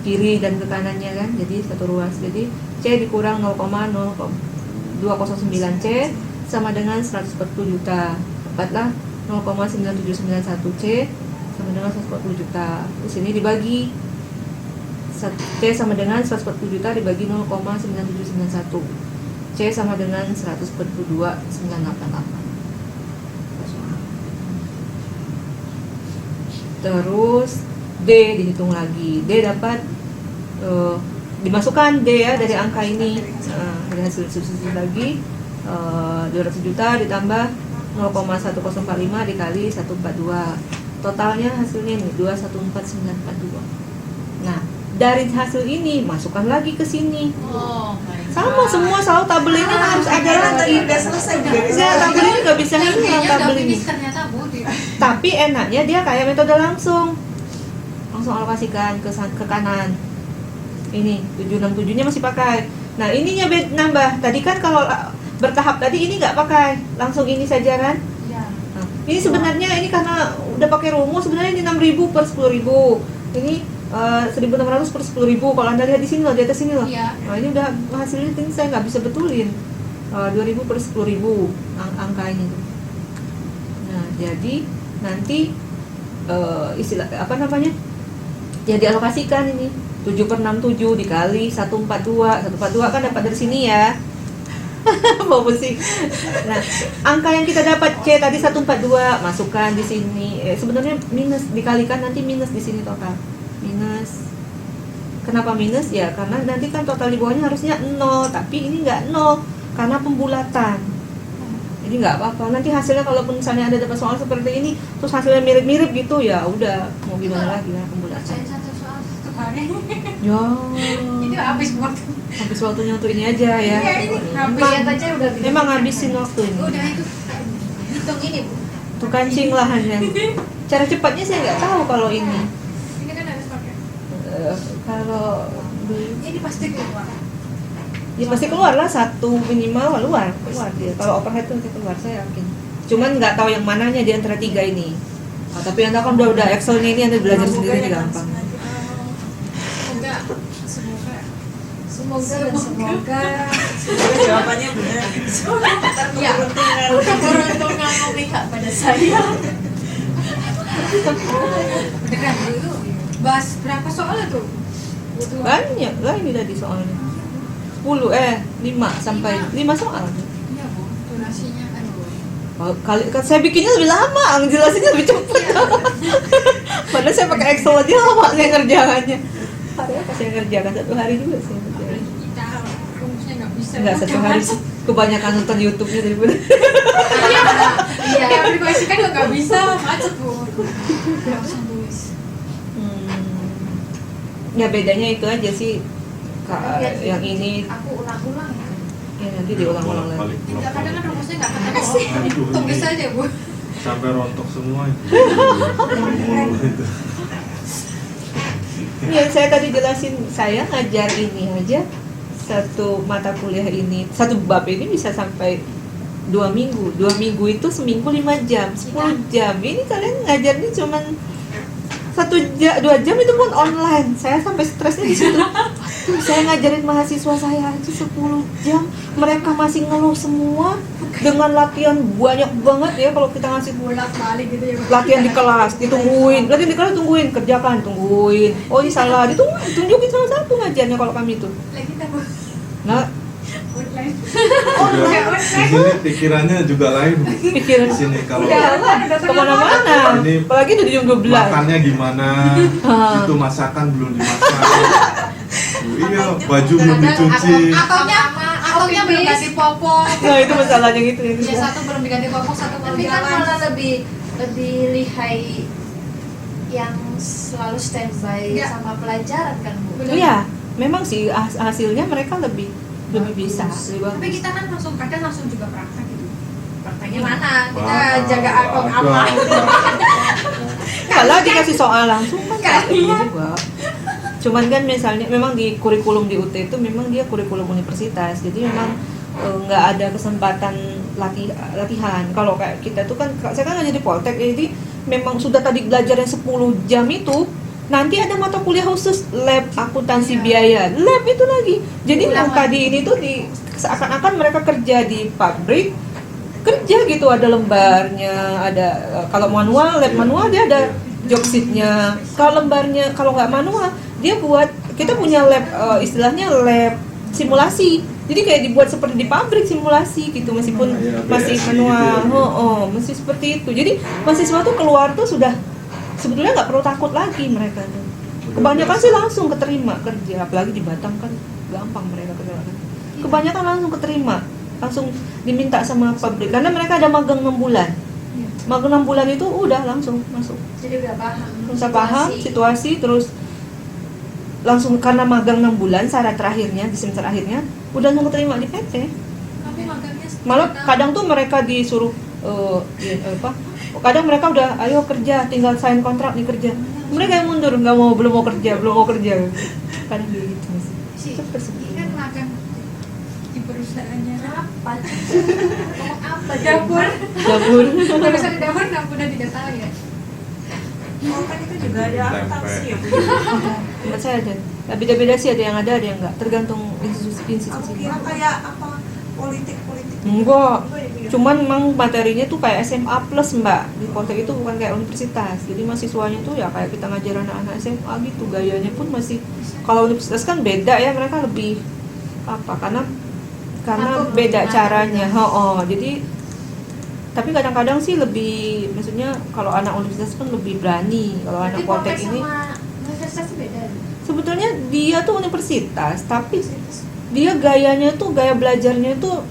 kiri dan ke kanannya kan. Jadi satu ruas. Jadi C dikurang 0,0209 C sama dengan 140 juta. Dapatlah 0,9791 C sama dengan 140 juta. Terus ini dibagi C sama dengan 140 juta dibagi 0,9791. C sama dengan 142,988. Terus D dihitung lagi. D dapat dimasukkan D ya dari angka ini. Dari hasil substitusi lagi 200 juta ditambah 0,1045 dikali 142. Totalnya hasilnya ini 214942. Nah, dari hasil ini masukkan lagi ke sini. Oh, Sama semua selalu tabel ini harus ada lagi. Udah selesai juga. Saya tabel ini nggak bisa hilang Kayaknya udah tabel ini. finish ternyata Bu. Tapi enaknya dia kayak metode langsung alokasikan ke kanan. Ini 767-nya masih pakai. Nah, ininya nambah. Tadi kan kalau bertahap tadi ini nggak pakai, langsung ini saja kan? Iya. Nah, ini sebenarnya ini karena udah pakai rumus sebenarnya ini 6.000 per 10.000. Ini 1.600 per 10.000. Kalau Anda lihat di sini loh, di atas sini loh. Iya. Nah, ini udah hasilnya ini saya nggak bisa betulin. 2.000 per 10.000 angka ini. Nah, jadi nanti istilah apa namanya? Ya dialokasikan ini 7 per 67 dikali 142 kan dapat dari sini ya. Mau pusing. Nah, angka yang kita dapat C tadi 142 masukkan di sini. Sebenarnya minus dikalikan nanti minus di sini total. Minus. Kenapa minus? Ya karena nanti kan total di bawahnya harusnya 0, tapi ini enggak 0 karena pembulatan. Jadi nggak apa-apa. Nanti hasilnya kalaupun misalnya ada dapat soal seperti ini, terus hasilnya mirip-mirip gitu ya, udah mau gimana lagi ya pembulatan. Kerjain satu soal satu hari. Ya. Itu habis waktu. Habis waktunya untuk ini aja ya. Iya, ini Emang, aja udah emang ngabisin waktu ini. Udah itu hitung ini, Bu. Tuh kancing lah hanya. Cara cepatnya saya nggak tahu kalau ini. Ini kan harus pakai. Kalau Ini pasti keluar. ya pasti keluar lah satu minimal keluar dia. Kalau overhead itu nanti keluar saya yakin. Cuman nggak tahu yang mananya di antara tiga ini. Nah, tapi anda kan udah Excelnya ini anda belajar sendiri gampang. Semoga Jawabannya benar. ya keberuntungan memihak pada saya. Beneran dulu bahas berapa soal itu? Banyak lah ini tadi soalnya. 5 sampai 5 soal. Iya, Bu. Durasinya Kali kan saya bikinnya lebih lama, ngejelasinnya lebih cepat. Padahal saya pakai Excel aja lama saya ngerjakannya. Hari apa saya ngerjakan 1 hari juga saya ngerjakan. kita rumusnya nggak bisa. Enggak 1 hari sih. Kebanyakan nonton YouTube-nya daripada. Iya, aplikasi kan nggak bisa, macet, Bu. Langsung tulis. Ya bedanya itu aja sih. Yang ini Aku ulang-ulang ya. ya nanti diulang-ulang lagi. Balik. Tidak, kadang kan rumusnya nggak ketemu. Tulis aja, Bu. Sampai rontok semua itu. Ya saya tadi jelasin, saya ngajar ini aja satu mata kuliah ini, satu bab ini bisa sampai 2 minggu. 2 minggu itu seminggu 5 jam, 10 jam. Ini kalian ngajarnya cuman 2 jam itu pun online. Saya sampai stresnya di situ. Tuh, saya ngajarin mahasiswa saya aja 10 jam, mereka masih ngeluh semua dengan latihan banyak banget ya. Kalau kita ngasih Bolak-balik gitu ya, Bu. latihan di kelas, ditungguin, latihan di kelas tungguin, kerjakan, tungguin. Oh ini salah, ditungguin, tunjukin salah satu ngajarnya kalau kami itu. Lagi kita, Bu. Nah, Online. Di sini pikirannya juga lain. pikiran Di sini kalau udah kemana-mana, Ini apalagi udah di jam 12. makannya gimana, Ah. itu masakan belum dimasak. Iya, baju belum dicuci. Ataunya belum ganti popok. Nah itu masalahnya gitu ya. Ya, satu belum diganti popok, satu belum Tapi kan jalan. malah lebih lihai yang selalu standby Enggak. sama pelajaran kan Bu. Bener. Iya, memang sih hasilnya mereka lebih bisa. Lebih Tapi bagus. kita kan kadang langsung juga praktek gitu. Prakteknya mana? Kita Wah, jaga akong ada, aman. Kalau dikasih soal langsung kan Kan, iya juga. Cuman kan misalnya memang di kurikulum di UT itu memang dia kurikulum universitas, jadi memang nggak ada kesempatan latihan. Kalau kayak kita tuh kan, saya kan ngajar di Poltek, jadi memang sudah tadi belajarnya 10 jam itu, nanti ada mata kuliah khusus lab akuntansi biaya, lab itu lagi. Jadi yang tadi ini tuh seakan-akan mereka kerja di pabrik, kerja gitu, ada lembarnya, ada kalau manual, lab manual dia ada job sheet-nya. Kalau lembarnya, kalau nggak manual, dia buat, kita punya lab, istilahnya lab simulasi. Jadi kayak dibuat seperti di pabrik simulasi gitu, meskipun Ya, masih BSI manual. gitu ya. Masih seperti itu. Jadi mahasiswa tuh keluar tuh sudah sebetulnya nggak perlu takut lagi mereka tuh. Kebanyakan sih langsung keterima kerja, apalagi di Batam kan gampang mereka kerja. Kebanyakan langsung keterima, langsung diminta sama pabrik karena mereka ada magang 6 bulan. Magang 6 bulan itu udah langsung masuk. Jadi udah paham. Bisa paham situasi, terus langsung karena magang 6 bulan syarat terakhirnya di semester akhirnya udah langsung keterima di PT. Tapi magangnya Malah kadang tuh mereka disuruh kadang mereka udah ayo kerja, tinggal sign kontrak nih kerja. Mereka yang mundur, belum mau kerja. Kadang gitu. Si Cepet sebetulnya. kan makan di perusahaannya. Apa? Ngomong apa? Dapur. Dapur. Kalau misalnya dapur Napuna tidak tahu ya. Oh kan itu juga ada akuntansi ya Bu. Tempat saya ada. Nah, beda-beda sih, ada yang ada yang enggak, tergantung Aku institusi. kira kayak apa politik. Enggak. Enggak ya, Bu, ya? Cuman memang materinya tuh kayak SMA plus mbak. Di Poltek itu bukan kayak universitas. Jadi mahasiswanya tuh ya kayak kita ngajar anak-anak SMA gitu. Gayanya pun masih, kalau universitas kan beda ya, mereka lebih apa? Karena Atur beda materi. caranya. Jadi tapi kadang-kadang sih lebih, maksudnya kalau anak universitas kan lebih berani. Kalau anak Berarti Poltek Poltek ini sama universitas itu beda. sebetulnya dia tuh universitas, tapi dia gayanya tuh, gaya belajarnya tuh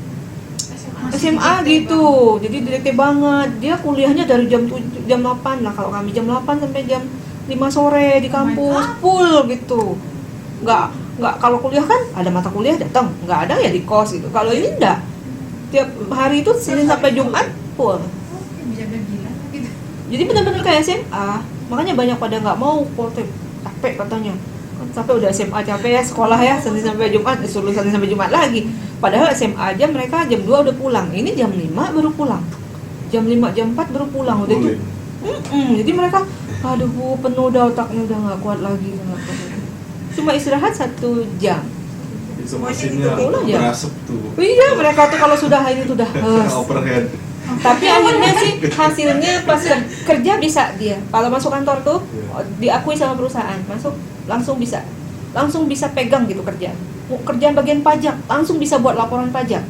SMA gitu. Jadi dikte banget. Dia kuliahnya dari jam 7, jam 8 lah, kalau kami jam 8 sampai jam 5 sore di kampus full gitu. Enggak kalau kuliah kan ada mata kuliah datang, enggak ada ya di kos gitu. Kalau ini enggak. Tiap hari itu Senin sampai Jumat full. Bisa bilang gila gitu. Jadi benar-benar kayak SMA. Makanya banyak pada nggak mau Poltek, capek katanya. Kan sampai udah SMA capek ya sekolah ya, Senin sampai Jumat, disuruh Senin sampai Jumat lagi. Padahal SMA aja mereka jam 2 udah pulang. Ini jam 5 baru pulang. Jam 5, jam 4 baru pulang. Udah itu. Jadi mereka, aduh Bu, penuh dah otaknya, udah nggak kuat lagi. Cuma istirahat 1 jam. Itu mesinnya gitu aja. berasap tuh. Iya, mereka tuh kalau sudah ini tuh udah Overhead. tapi akhirnya sih hasilnya pas kerja bisa dia. Kalau masuk kantor tuh diakui sama perusahaan, masuk langsung bisa pegang gitu kerjaan. Kerjaan bagian pajak langsung bisa buat laporan pajak.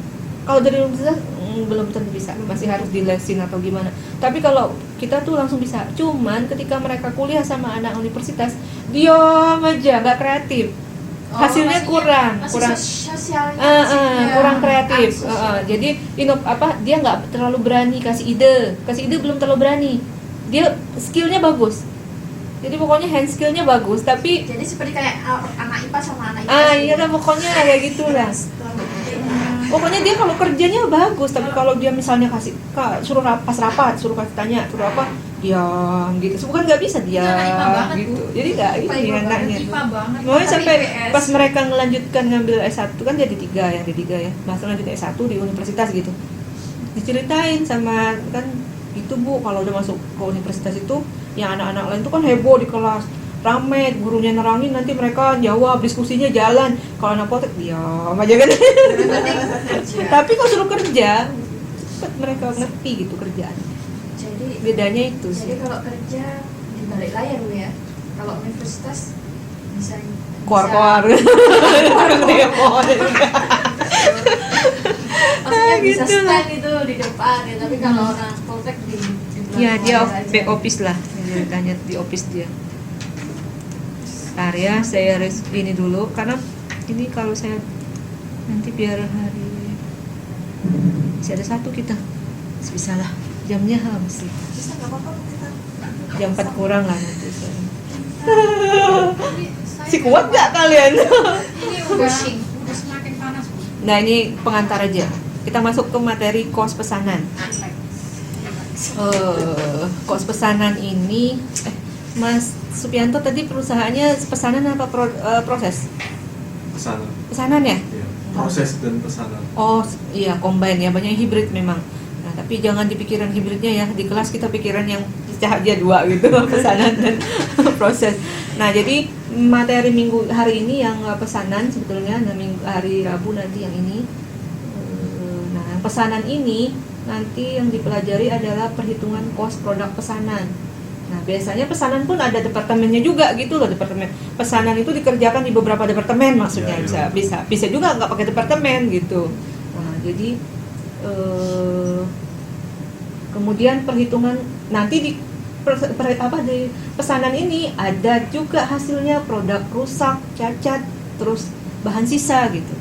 Kalau dari universitas belum tentu bisa, masih harus dilesin atau gimana. Tapi kalau kita tuh langsung bisa. Cuman ketika mereka kuliah sama anak universitas, diam aja, nggak kreatif. Hasilnya kurang Sosialnya kurang kreatif. sosial. Jadi dia nggak terlalu berani kasih ide belum terlalu berani. Dia skillnya bagus. Jadi pokoknya hand skillnya bagus, tapi Jadi seperti kayak anak IPA sama anak IPS. iya lah pokoknya kayak gitulah. Pokoknya dia kalau kerjanya bagus, tapi kalau dia misalnya suruh pas rapat, suruh kasih tanya, suruh apa, diam gitu. Bukan nggak bisa dia Anak IPA banget, gitu. Bu. Jadi nggak ini anaknya. IPA banget. Makanya Tapi sampai IPS. pas mereka ngelanjutkan ngambil S1 kan jadi D3 ya. Masa lanjut S1 di universitas gitu. Diceritain sama kan itu Bu, kalau udah masuk ke universitas itu yang anak-anak lain tuh kan heboh di kelas. Rame, gurunya nerangin, nanti mereka jawab, diskusinya jalan. Kalau anak Poltek diam aja kan. Tapi kalau suruh kerja, cepet mereka ngerti gitu kerjaan. Jadi Bedanya itu sih. kalau kerja di balik layar Bu ya. Kalau universitas bisa Keluar-keluar. Demo. Maksudnya bisa Gitu lah. stand itu di depan ya. Tapi kalau orang Poltek di belakang Ya dia layar aja. back office lah, ceritanya di office dia. Ntar ya saya ini dulu karena ini kalau saya nanti biar hari masih ada 1 kita bisa lah jamnya habis sih. Bisa nggak apa-apa Bu, kita. Jam 4 kurang lah nanti saya. Tapi saya Si kuat nggak kalian? Ini udah semakin panas, Bu. Nah ini pengantar aja. Kita masuk ke materi kos pesanan. Kos pesanan ini Mas Supianto tadi perusahaannya pesanan apa proses? Pesanan. Pesanan ya? Iya. Proses dan pesanan. Oh iya combine ya, banyak hibrid memang. Nah tapi jangan dipikiran hibridnya ya, di kelas kita pikiran yang aja 2 gitu, pesanan dan proses. Nah jadi materi minggu hari ini yang pesanan sebetulnya, dan hari Rabu nanti yang ini. Nah pesanan ini nanti yang dipelajari adalah perhitungan kos produk pesanan. Nah biasanya pesanan pun ada departemennya juga gitu loh, departemen pesanan itu dikerjakan di beberapa departemen maksudnya, Ya, ya. bisa juga nggak pakai departemen gitu. Nah jadi kemudian perhitungan nanti di pesanan ini ada juga hasilnya produk rusak, cacat, terus bahan sisa gitu.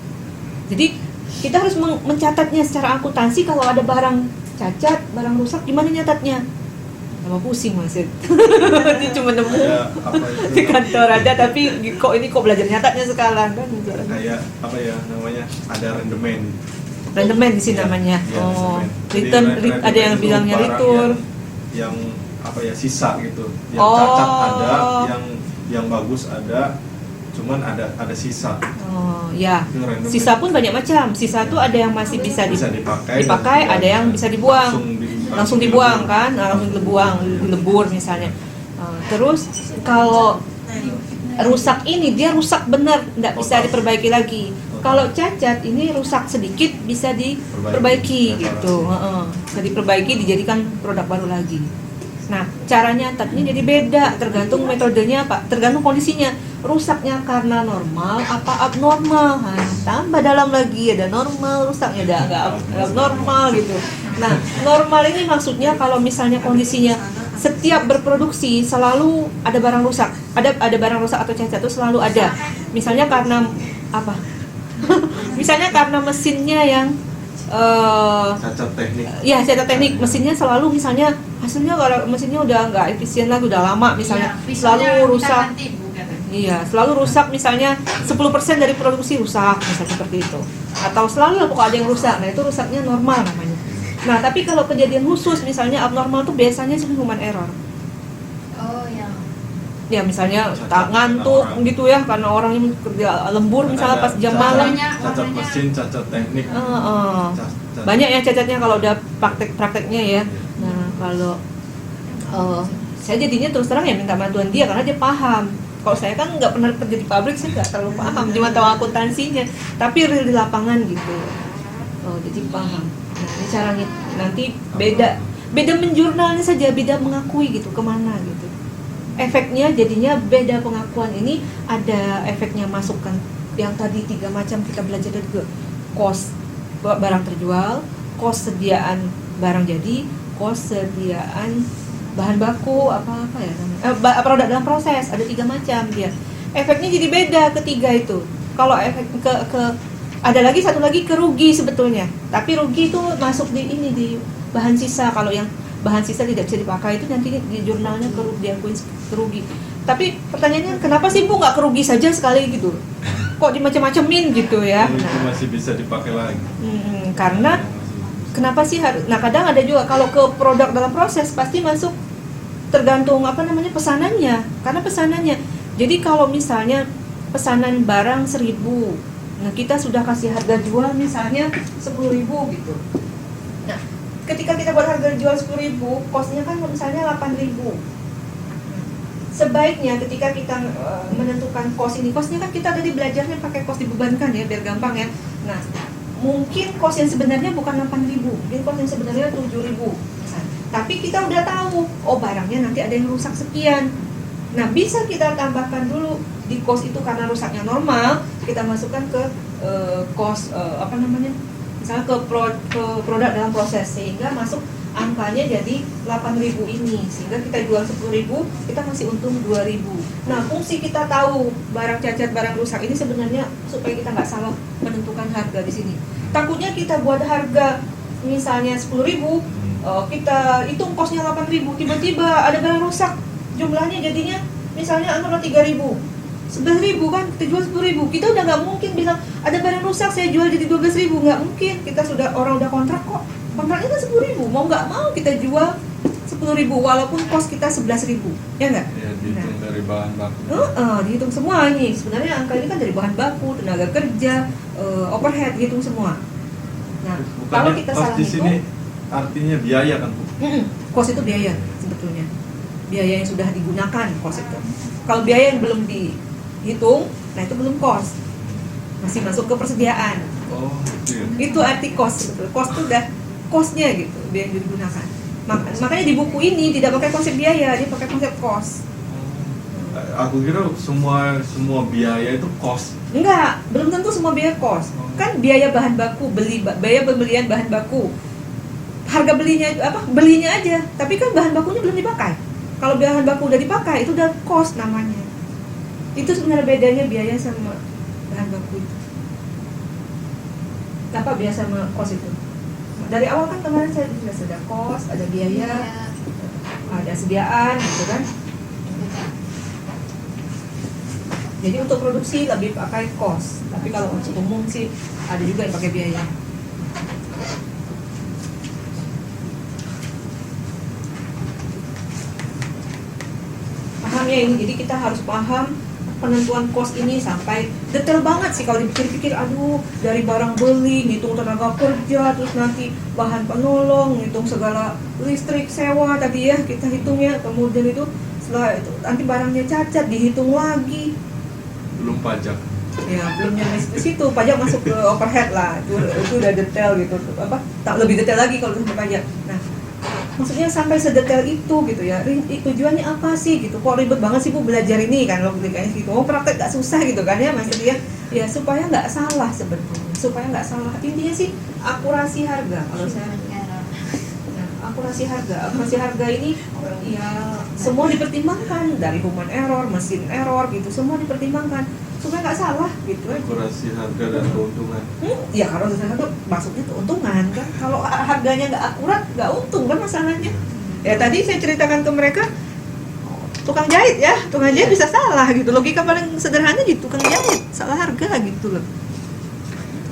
Jadi kita harus mencatatnya secara akuntansi. Kalau ada barang cacat, barang rusak, gimana nyatatnya? Sama pusing Mas. Dia cuma nemu Kayak apa itu? di kantor ada, tapi kok belajar nyatatnya sekarang kan? Kayak apa ya namanya? Ada rendemen. Rendemen di sini Iya, namanya. iya, Oh, rendemen. return, Jadi, rendemen ada yang itu bilangnya barang return. yang apa ya sisa gitu. Yang Oh. cacat ada, yang bagus ada. cuman ada sisa. Oh ya, Itu random. sisa pun banyak macam. Sisa tuh ada yang masih bisa Bisa dipakai, dan ada yang bisa dibuang, langsung dibuang kan, langsung dilebur misalnya. Terus kalau rusak ini dia rusak benar, nggak bisa diperbaiki lagi. Kalau cacat ini rusak sedikit bisa diperbaiki gitu, bisa diperbaiki dijadikan produk baru lagi. Nah, cara nyatetnya jadi beda, tergantung metodenya Pak, tergantung kondisinya. Rusaknya karena normal apa abnormal. Nah, tambah dalam lagi ada normal, rusaknya ada nggak abnormal gitu. Nah, normal ini maksudnya kalau misalnya kondisinya setiap berproduksi selalu ada barang rusak, ada barang rusak atau cacat itu selalu ada. Misalnya karena apa? Misalnya karena mesinnya yang cacat teknik. ya cacat teknik, mesinnya selalu misalnya hasilnya kalau mesinnya udah nggak efisien lagi, udah lama misalnya, selalu rusak. Iya, selalu rusak misalnya 10% dari produksi rusak misalnya seperti itu. Atau selalu pokoknya ada yang rusak. Nah, itu rusaknya normal namanya. Nah, tapi kalau kejadian khusus misalnya abnormal tuh biasanya sih human error. Oh ya. Ya misalnya Cacat ngantuk orang. gitu ya karena orang yang kerja lembur misalnya Ada pas jam cacat- malam. cacat mesin, cacat teknik. Cacat- Banyak ya cacatnya kalau udah prakteknya ya. Nah, kalau saya jadinya terus terang ya minta bantuan dia karena dia paham. Kalau saya kan nggak pernah kerja di pabrik, saya nggak terlalu paham, cuma tahu akuntansinya. Tapi real di lapangan gitu. Jadi paham. Nah, ini caranya nanti beda menjurnalnya saja, beda mengakui gitu kemana gitu. Efeknya jadinya beda pengakuan ini, ada efeknya masukkan yang tadi 3 macam kita belajar dari cost barang terjual, cost sediaan barang jadi, cost sediaan bahan baku apa ya namanya, produk dalam proses, ada 3 macam dia. Efeknya jadi beda ketiga itu. Kalau efek ke ada lagi satu lagi ke rugi sebetulnya, tapi rugi itu masuk di ini di bahan sisa. Kalau yang bahan sisa tidak bisa dipakai itu nanti di jurnalnya diakuin kerugi. Tapi pertanyaannya kenapa sih Bu nggak kerugi saja sekali gitu? Kok dimacam-macamin gitu ya? Itu Nah, masih bisa dipakai lagi. karena kenapa sih harus? Nah, kadang ada juga kalau ke produk dalam proses pasti masuk tergantung apa namanya pesanannya. Karena pesanannya. Jadi kalau misalnya pesanan barang 1.000, nah kita sudah kasih harga jual misalnya 10.000 gitu. Nah, ketika kita buat harga jual 10.000, costnya kan misalnya 8.000. Sebaiknya ketika kita menentukan cost ini, costnya kan kita tadi belajarnya pakai cost dibebankan ya, biar gampang ya. Nah, mungkin cost yang sebenarnya bukan 8.000, mungkin cost yang sebenarnya 7.000. Tapi kita udah tahu, oh barangnya nanti ada yang rusak sekian. Nah, bisa kita tambahkan dulu di cost itu karena rusaknya normal, kita masukkan ke cost apa namanya? Misalnya ke produk dalam proses, sehingga masuk angkanya jadi 8.000 ini, sehingga kita jual 10.000, kita masih untung 2.000. Nah, fungsi kita tahu barang cacat, barang rusak ini sebenarnya supaya kita nggak salah menentukan harga di sini. Takutnya kita buat harga misalnya 10.000, kita hitung costnya 8.000, tiba-tiba ada barang rusak, jumlahnya jadinya misalnya antara 3.000, 11.000 kan, kita jual 10.000, kita udah nggak mungkin bilang ada barang rusak saya jual jadi 12.000, nggak mungkin. Kita orang udah kontrak kok, kontraknya kan 10.000, mau nggak mau kita jual 10.000 walaupun cost kita 11.000, ya nggak? Ya, dihitung dari bahan baku. Dihitung semua ini. Sebenarnya angka ini kan dari bahan baku, tenaga kerja, overhead, dihitung semua. Nah, kalau kita cost salah di sini hitung, artinya biaya kan Bu? cost itu biaya sebetulnya. Biaya yang sudah digunakan cost itu. Kalau biaya yang belum dihitung, nah itu belum cost. Masih masuk ke persediaan. Oh, gitu ya. Itu arti cost sebetulnya. Cost itu udah costnya gitu, biaya yang digunakan. Makanya di buku ini tidak pakai konsep biaya, dia pakai konsep cost. Aku kira semua biaya itu cost. Enggak, belum tentu semua biaya cost. Kan biaya bahan baku, biaya pembelian bahan baku. Harga belinya aja, tapi kan bahan bakunya belum dipakai. Kalau bahan baku udah dipakai, itu udah cost namanya. Itu sebenarnya bedanya biaya sama bahan baku itu. Apa biaya sama cost itu? Dari awal kan kemarin saya jelas ada cost, ada biaya, ada sediaan gitu kan. Jadi untuk produksi lebih pakai cost, tapi kalau untuk umum sih ada juga yang pakai biaya. Paham ya ini, jadi kita harus paham penentuan cost ini sampai detail banget sih kalau dipikir-pikir. Aduh, dari barang beli, ngitung tenaga kerja, terus nanti bahan penolong, ngitung segala listrik, sewa tadi ya kita hitungnya. Kemudian itu setelah itu nanti barangnya cacat dihitung lagi. Belum pajak. Ya belum nyampe ke situ, pajak masuk ke overhead lah, itu udah detail gitu, apa tak lebih detail lagi kalau sampai pajak. Nah maksudnya sampai sedetail itu gitu ya, tujuannya apa sih gitu, kok ribet banget sih Bu belajar ini kan, logikanya gitu, praktek gak susah gitu kan ya maksudnya ya supaya nggak salah sebetulnya, supaya nggak salah, intinya sih akurasi harga kalau saya. Nah, akurasi harga ini ya semua dipertimbangkan, dari human error, mesin error gitu, semua dipertimbangkan supaya nggak salah gitu aja. Akurasi harga dan keuntungan. Ya kalau misalnya tuh maksudnya keuntungan kan, kalau harganya nggak akurat nggak untung kan masalahnya. Ya tadi saya ceritakan ke mereka, tukang jahit bisa salah gitu, logika paling sederhana gitu, tukang jahit salah harga gitu loh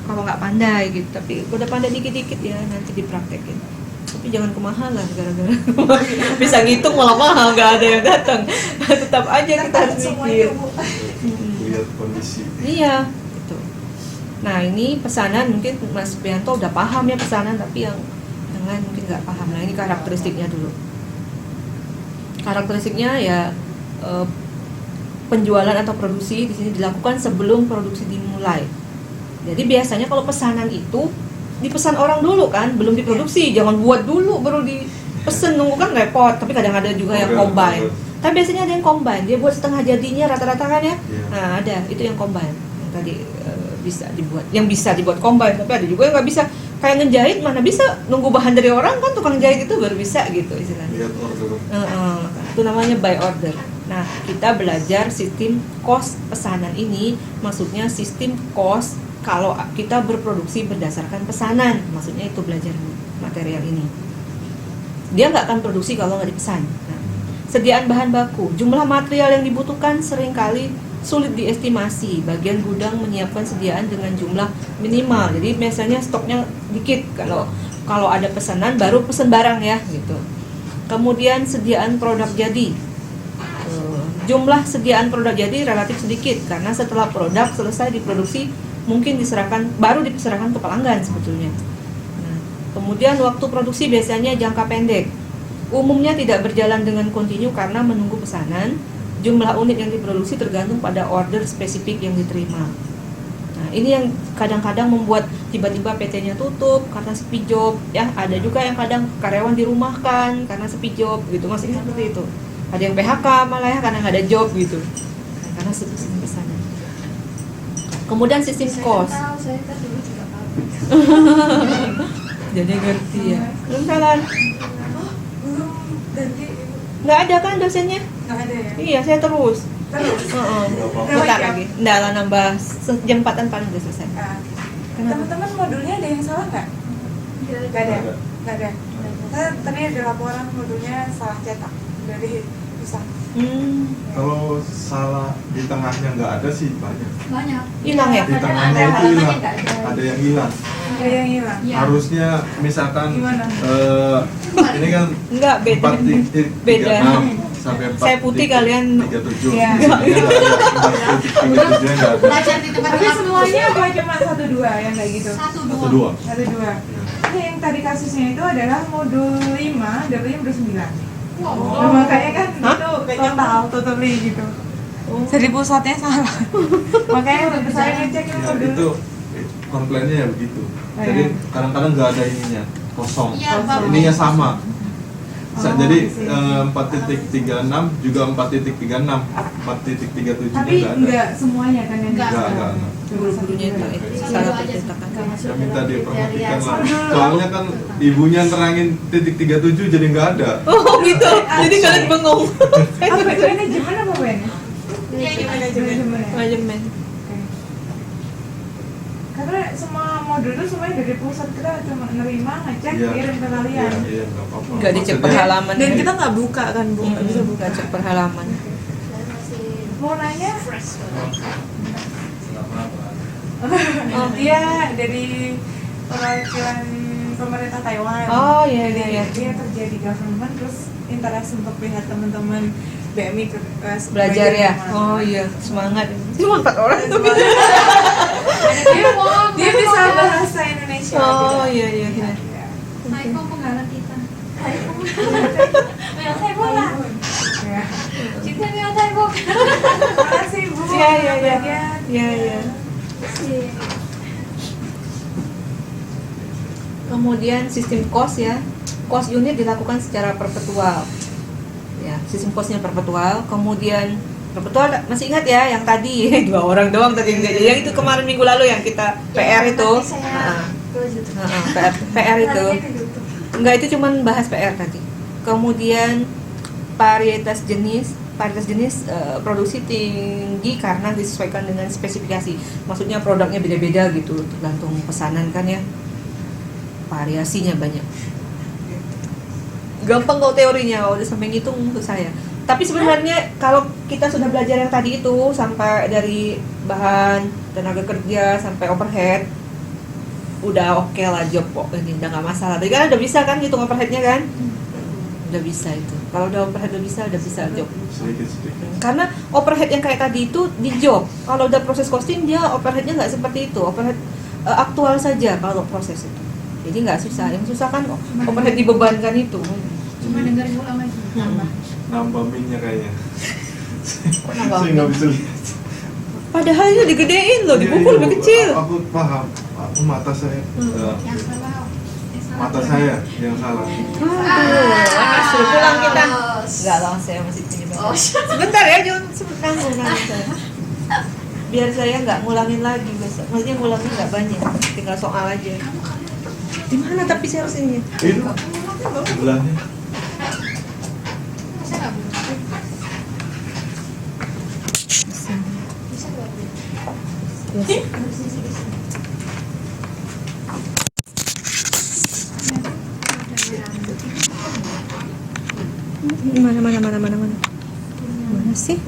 kalau nggak pandai gitu. Tapi udah pandai dikit-dikit ya nanti dipraktekin, tapi jangan kemahalan gara-gara bisa ngitung malah mahal, nggak ada yang datang. Tetap aja kita harus mikir. Lihat kondisi. Iya, gitu. Nah ini pesanan mungkin Mas Prianto udah paham ya pesanan, tapi yang lain mungkin nggak paham. Nah ini karakteristiknya dulu. Karakteristiknya ya penjualan atau produksi di sini dilakukan sebelum produksi dimulai. Jadi biasanya kalau pesanan itu dipesan orang dulu kan, belum diproduksi. Jangan buat dulu baru dipesen, nunggu kan repot. Tapi kadang ada juga yang combine. Tapi biasanya ada yang combine, dia buat setengah jadinya rata-rata kan ya. Nah ada, itu yang combine yang tadi bisa dibuat, yang bisa dibuat combine. Tapi ada juga yang nggak bisa, kayak ngejahit mana bisa nunggu bahan dari orang kan, tukang jahit itu baru bisa gitu istilahnya. Lihat order. Itu namanya by order. Nah kita belajar sistem cost pesanan ini, maksudnya sistem cost kalau kita berproduksi berdasarkan pesanan, maksudnya itu belajar material ini. Dia nggak akan produksi kalau nggak dipesan. Nah, sediaan bahan baku, jumlah material yang dibutuhkan seringkali sulit diestimasi. Bagian gudang menyiapkan sediaan dengan jumlah minimal. Jadi biasanya stoknya dikit. Kalau ada pesanan baru pesan barang ya gitu. Kemudian sediaan produk jadi. Jumlah sediaan produk jadi relatif sedikit karena setelah produk selesai diproduksi mungkin baru diserahkan ke pelanggan sebetulnya. Nah, kemudian waktu produksi biasanya jangka pendek. Umumnya tidak berjalan dengan kontinu karena menunggu pesanan. Jumlah unit yang diproduksi tergantung pada order spesifik yang diterima. Nah, ini yang kadang-kadang membuat tiba-tiba PT-nya tutup karena sepi job. Ya, ada juga yang kadang karyawan dirumahkan karena sepi job gitu. Maksudnya seperti itu. Ada yang PHK malah ya karena nggak ada job gitu. Nah, karena sepi pesanan. Kemudian sistem cost. Saya tahu dulu juga tahu. Jadi ngerti ya. Belum jalan. Belum ganti. Nggak ada kan dosennya? Nggak ada ya? Iya, saya terus. Terus. Bentar lagi. Nggak lah, nambah jam 4-an paling udah selesai. Kenapa? Teman-teman modulnya ada yang salah nggak? Nggak ada. Nggak ada. Tadi ada laporan modulnya salah cetak dari bisa. Kalau salah di tengahnya nggak ada sih banyak. Banyak. Hilang ya? Di tengahnya itu hilang. Ada yang hilang. Ada yang hilang. Iya. Harusnya misalkan Gimana? ini kan Enggak, beda. 4.36 sampai 4.37. Saya putih, kalian. Iya. Sebenarnya nggak ada. 4.37 nggak ada. Belajar di tempat Tapi tempat semuanya apa cuma 1-2 yang kayak gitu? satu 1.2. 1-2. Ini yang tadi kasusnya itu adalah modul 5, double modul 9. Wow. Nah, makanya kan itu total, totally gitu. Jadi pusatnya salah. Makanya saya ngecek yang Ya, modul. itu komplainnya ya begitu. Oh, Jadi iya. kadang-kadang nggak ada ininya, kosong. Iya, Bang. Ininya sama. Jadi I see. 4.36 juga 4.36, 4.37 Tapi nya nggak ada. enggak semuanya kan yang Enggak. Enggak. Guru-gurunya itu salah percetakan. Ya minta diperhatikan lah. Soalnya kan ibunya terangin titik 37 jadi nggak ada. Oh gitu, jadi kalian bengong. Apa itu manajemen apa Ben? Iya, iya, Manajemen ya? Manajemen. Oke. Karena semua modul itu semuanya dari pusat, kita cuma nerima, ngecek, Iya. kirim ke kalian. Iya, nggak apa-apa. Nggak dicek Maksudnya, per halaman. Dan kita nggak buka kan, Bu? Nggak bisa buka. Nggak cek per halaman. Saya masih Mau nanya? fresh. Dia dari perwakilan pemerintah Taiwan. Oh iya Jadi iya iya. dia kerja di government, terus interest untuk lihat teman-teman BMI Belajar ya. Oh iya, semangat. Cuma 4 orang tapi. Dia bisa bahasa Indonesia. Oh gitu. iya iya iya. Saiful penggalan kita. Memang saya bola. Ya. Cinta memang saya bola. Makasih Bu. Iya iya iya. Bagian. Iya iya. Kemudian sistem cost ya. Cost unit dilakukan secara perpetual. Ya, sistem costnya perpetual. Kemudian perpetual masih ingat ya yang tadi 2 orang doang tadi yang itu kemarin minggu lalu yang kita PR itu. PR itu. Enggak, itu cuman bahas PR tadi. Kemudian varietas jenis produksi tinggi karena disesuaikan dengan spesifikasi. Maksudnya produknya beda-beda gitu, tergantung pesanan kan ya. Variasinya banyak. Gampang kok teorinya, kalau udah sampai ngitung untuk saya. Tapi sebenarnya kalau kita sudah belajar yang tadi itu sampai dari bahan, tenaga kerja sampai overhead, udah oke lah job kok, ini udah nggak masalah. Tadi kan udah bisa kan hitung overheadnya kan? Udah bisa itu. Kalau udah overhead udah bisa job. Sedikit. Karena overhead yang kayak tadi itu di job. Kalau udah proses costing dia overheadnya nggak seperti itu. Overhead aktual saja kalau proses itu. Jadi nggak susah. Yang susah kan overhead dibebankan itu. Cuma dengerin ulang lagi. Nambah minyak kayaknya. nambah Saya nggak bisa lihat. Padahal itu digedein loh, dipukul lebih kecil. Aku paham. Aku mata saya. Yang salah. Mata saya yang salah. Suruh pulang kita. Enggak lah, saya masih punya banyak. Sebentar ya, jangan sebentar ngulangin saya. Biar saya nggak ngulangin lagi besok. Maksudnya ngulangin nggak banyak, tinggal soal aja. Di mana tapi saya harus ini? Itu sebelahnya. Bisa nggak Bu? Mana sih?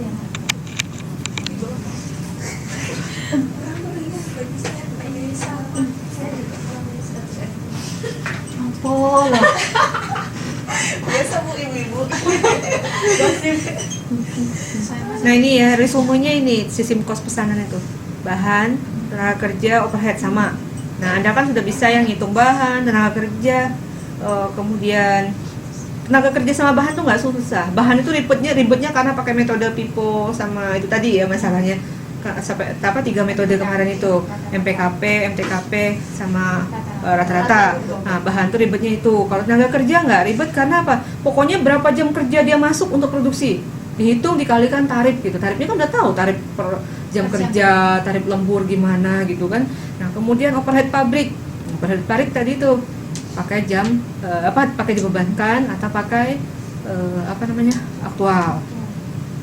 Apalah. Biasa Bu ibu-ibu. Nah ini ya resumenya ini sistem cost pesanan itu bahan, tenaga kerja, overhead sama. Nah Anda kan sudah bisa yang ngitung bahan, tenaga kerja, kemudian tenaga kerja sama bahan tuh nggak susah. Bahan itu ribetnya karena pakai metode pipo sama itu tadi ya masalahnya. Sampai 3 metode kemarin itu MPKP, MTKP sama rata-rata. Nah bahan tuh ribetnya itu. Kalau tenaga kerja nggak ribet karena apa? Pokoknya berapa jam kerja dia masuk untuk produksi. Dihitung dikalikan tarif gitu. Tarifnya kan udah tahu tarif per jam kerja, tarif lembur gimana gitu kan. Nah, kemudian overhead pabrik. Overhead pabrik tadi itu pakai jam pakai dibebankan atau pakai aktual.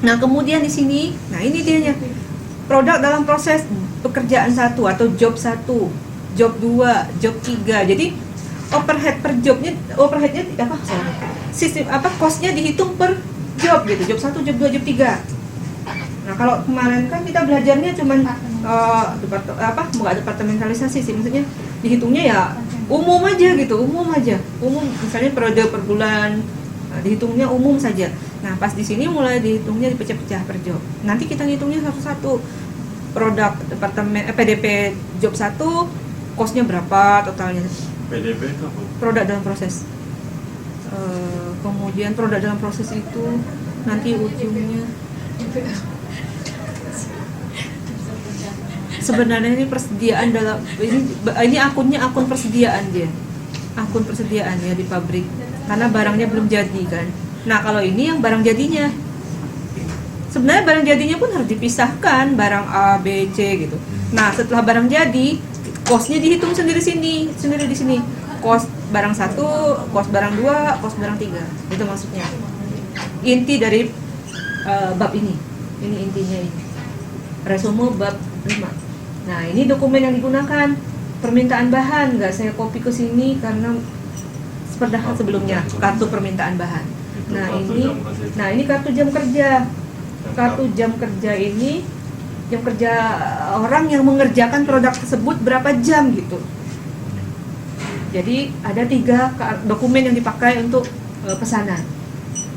Nah, kemudian di sini, nah ini dianya. Produk dalam proses pekerjaan 1 atau job 1, job 2, job 3. Jadi overhead per jobnya, overheadnya sistem costnya dihitung per job gitu, job 1, job 2, job 3. Nah kalau kemarin kan kita belajarnya cuman nggak departementalisasi sih, maksudnya dihitungnya ya umum aja gitu, umum misalnya periode per bulan, dihitungnya umum saja. Nah pas di sini mulai dihitungnya dipecah-pecah per job. Nanti kita ngitungnya satu-satu. Produk departemen PDP job 1 costnya berapa totalnya? PDP itu apa? Produk dalam proses. Kemudian produk dalam proses itu nanti ujungnya sebenarnya ini persediaan dalam ini akun persediaan dia. Akun persediaan ya di pabrik. Karena barangnya belum jadi kan. Nah, kalau ini yang barang jadinya. Sebenarnya barang jadinya pun harus dipisahkan, barang A, B, C gitu. Nah, setelah barang jadi, cost-nya dihitung sendiri di sini. Cost barang 1, cost barang 2, cost barang 3. Itu maksudnya. Inti dari bab ini. Ini intinya ini. Resume bab 5. Nah, ini dokumen yang digunakan. Permintaan bahan, nggak saya copy ke sini karena padahal sebelumnya kartu permintaan bahan. Nah, ini kartu jam kerja. Kartu jam kerja ini jam kerja orang yang mengerjakan produk tersebut berapa jam gitu. Jadi ada 3 dokumen yang dipakai untuk pesanan.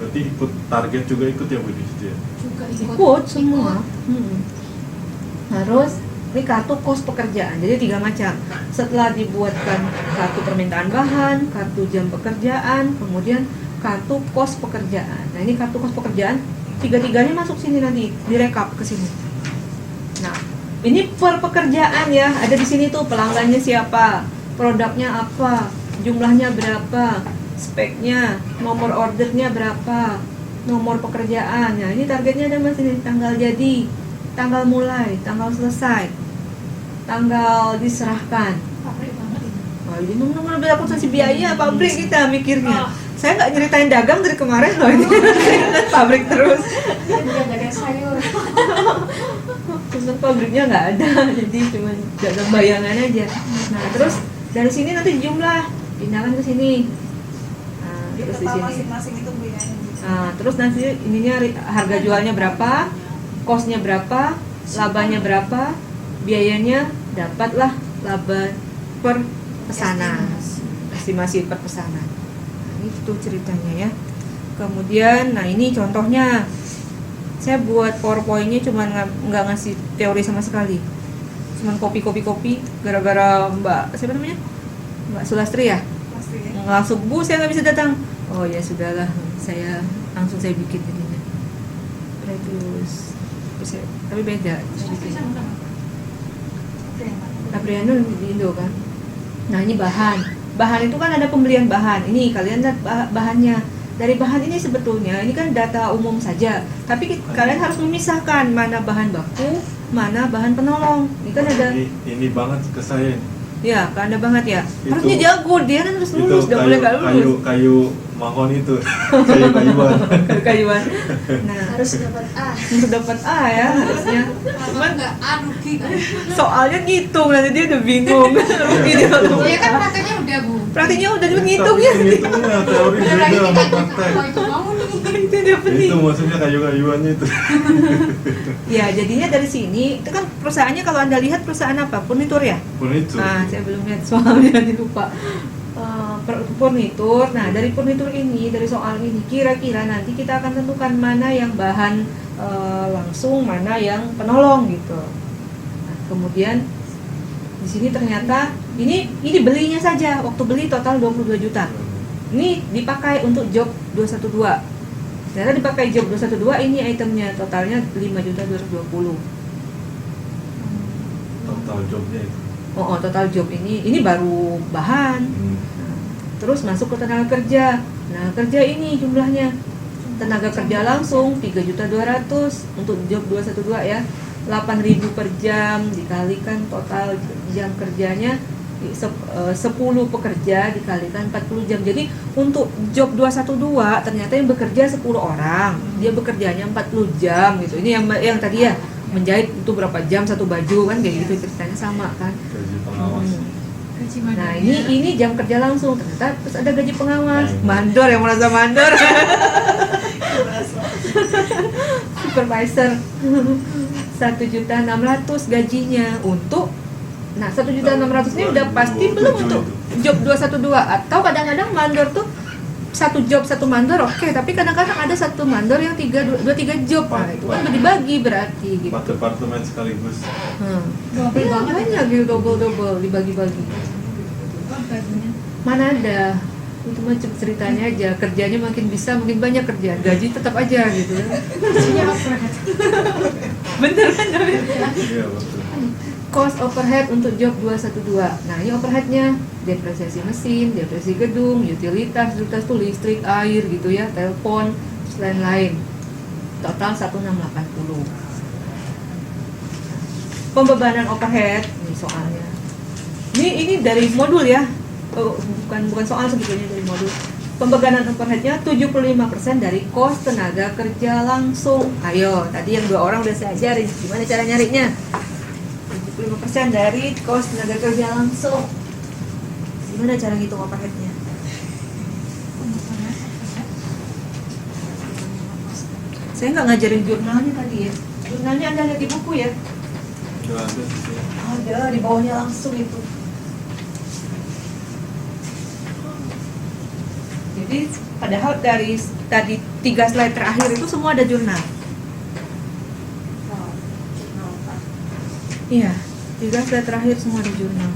Berarti ikut target juga ikut ya Bu di situ ya? juga Ikut semua. Harus ini kartu kos pekerjaan, jadi 3 macam. Setelah dibuatkan kartu permintaan bahan, kartu jam pekerjaan, kemudian kartu kos pekerjaan. Nah ini kartu kos pekerjaan, 3-tiganya masuk sini nanti, direkap ke sini. Nah ini per pekerjaan ya, ada di sini tuh pelanggannya siapa, produknya apa, jumlahnya berapa, speknya, nomor ordernya berapa, nomor pekerjaan. Nah ini targetnya ada masih di tanggal jadi, tanggal mulai, tanggal selesai, tanggal diserahkan. pabrik banget ini. Wah ini nomor akuntansi biaya pabrik kita mikirnya. Saya nggak nyeritain dagang dari kemarin loh ini. Saya ingat pabrik terus. Dia dagang sayur. Cuman pabriknya nggak ada, jadi cuma dagang bayangan aja. Nah terus dari sini nanti jumlah pindahkan ke sini. Nah, terus di Diketahui sini. masing-masing itu Bu ya. Nah, terus nanti ininya harga jualnya berapa, kosnya berapa, labanya berapa, biayanya dapatlah laba per pesanan, estimasi per pesanan. Nah, itu ceritanya ya. Kemudian, nah ini contohnya, saya buat PowerPoint-nya cuma nggak ngasih teori sama sekali, cuma kopi gara-gara Mbak siapa namanya, Mbak Sulastri ya. Pasti ya. Langsung Bu saya nggak bisa datang. Oh ya sudahlah, saya langsung bikin jadinya. Radius, tapi beda. Apriano di Indo kan. Nah ini bahan itu kan ada pembelian bahan. Ini kalian lihat bahannya. Dari bahan ini sebetulnya ini kan data umum saja. Tapi kalian harus memisahkan mana bahan baku, mana bahan penolong. Ini kan ada. Ini banget ke saya. Ya, kan ada banget ya. Itu- Harusnya jago, dia kan harus lulus, Itu udah boleh gak lulus. kayu mahon itu. Kayu-kayuan. Kayuan. Nah, Harus dapat A. harus dapat A ya harusnya. Kalau nggak rugi kan. Soalnya ngitung nanti dia udah bingung. Rugi dia. Ya kan prakteknya udah Bu. Praktiknya udah ngitungnya. Ngitungnya teori Udah lagi beda sama kita praktek. mau itu mau nih. Itu dia pening. Itu maksudnya kayu-kayuannya itu. Ya, jadinya dari sini itu kan perusahaannya kalau Anda lihat perusahaan apa? Furnitur ya? Furnitur. Nah, saya belum lihat soalnya nanti lupa. Furnitur. Nah, dari furnitur ini, dari soal ini, kira-kira nanti kita akan tentukan mana yang bahan langsung, mana yang penolong gitu. Nah, kemudian di sini ternyata ini belinya saja. Waktu beli total 22 juta. Ini dipakai untuk job 212. Ternyata dipakai job 212 ini itemnya totalnya 5.220. Total jobnya itu. Oh, total job ini baru bahan. Terus masuk ke tenaga kerja. Nah, kerja ini jumlahnya tenaga kerja langsung 3.200.000 untuk job 212 ya. 8.000 per jam dikalikan total jam kerjanya 10 pekerja dikalikan 40 jam. Jadi untuk job 212 ternyata yang bekerja 10 orang. Dia bekerjanya 40 jam gitu. Ini yang tadi ya menjahit itu berapa jam satu baju kan kayak gitu ceritanya sama kan. Gaji pengawas. Gaji Nah mandornya. ini jam kerja langsung ternyata terus ada gaji pengawas, mandor yang merasa mandor, supervisor 1.600.000 gajinya untuk, nah 1.600.000 ini udah pasti belum untuk job 212 atau kadang-kadang mandor tuh satu job satu mandor oke, tapi kadang-kadang ada satu mandor yang 2-3 job, nah itu kan dibagi berarti gitu. 4 departemen sekaligus. Double Iya, banget. banyak gitu double dibagi-bagi. Oh, gajinya. Mana ada itu macam ceritanya aja, kerjanya makin bisa makin banyak kerja, gaji tetap aja gitu. Gajinya overhead. Bener kan? Iya betul. Cost overhead untuk job 212. Nah ini overheadnya depresiasi mesin, depresiasi gedung, utilitas tuh listrik, air gitu ya, telepon, terus lain-lain. Total 1.680. Pembebanan overhead ini soalnya. Ini dari modul ya. Oh, bukan soal sebetulnya dari modul. Pembebanan overheadnya 75% dari cost tenaga kerja langsung. Ayo, tadi yang 2 orang udah saya ajarin gimana cara nyarinya. 75% dari cost tenaga kerja langsung. Gimana cara ngitung overheadnya? Saya nggak ngajarin jurnalnya tadi ya. Jurnalnya Anda lihat di buku ya. Udah ada di sini. Ada di bawahnya langsung itu. Jadi Jadi padahal dari tadi 3 slide terakhir itu semua ada jurnal. Iya, 3 slide terakhir semua ada jurnal.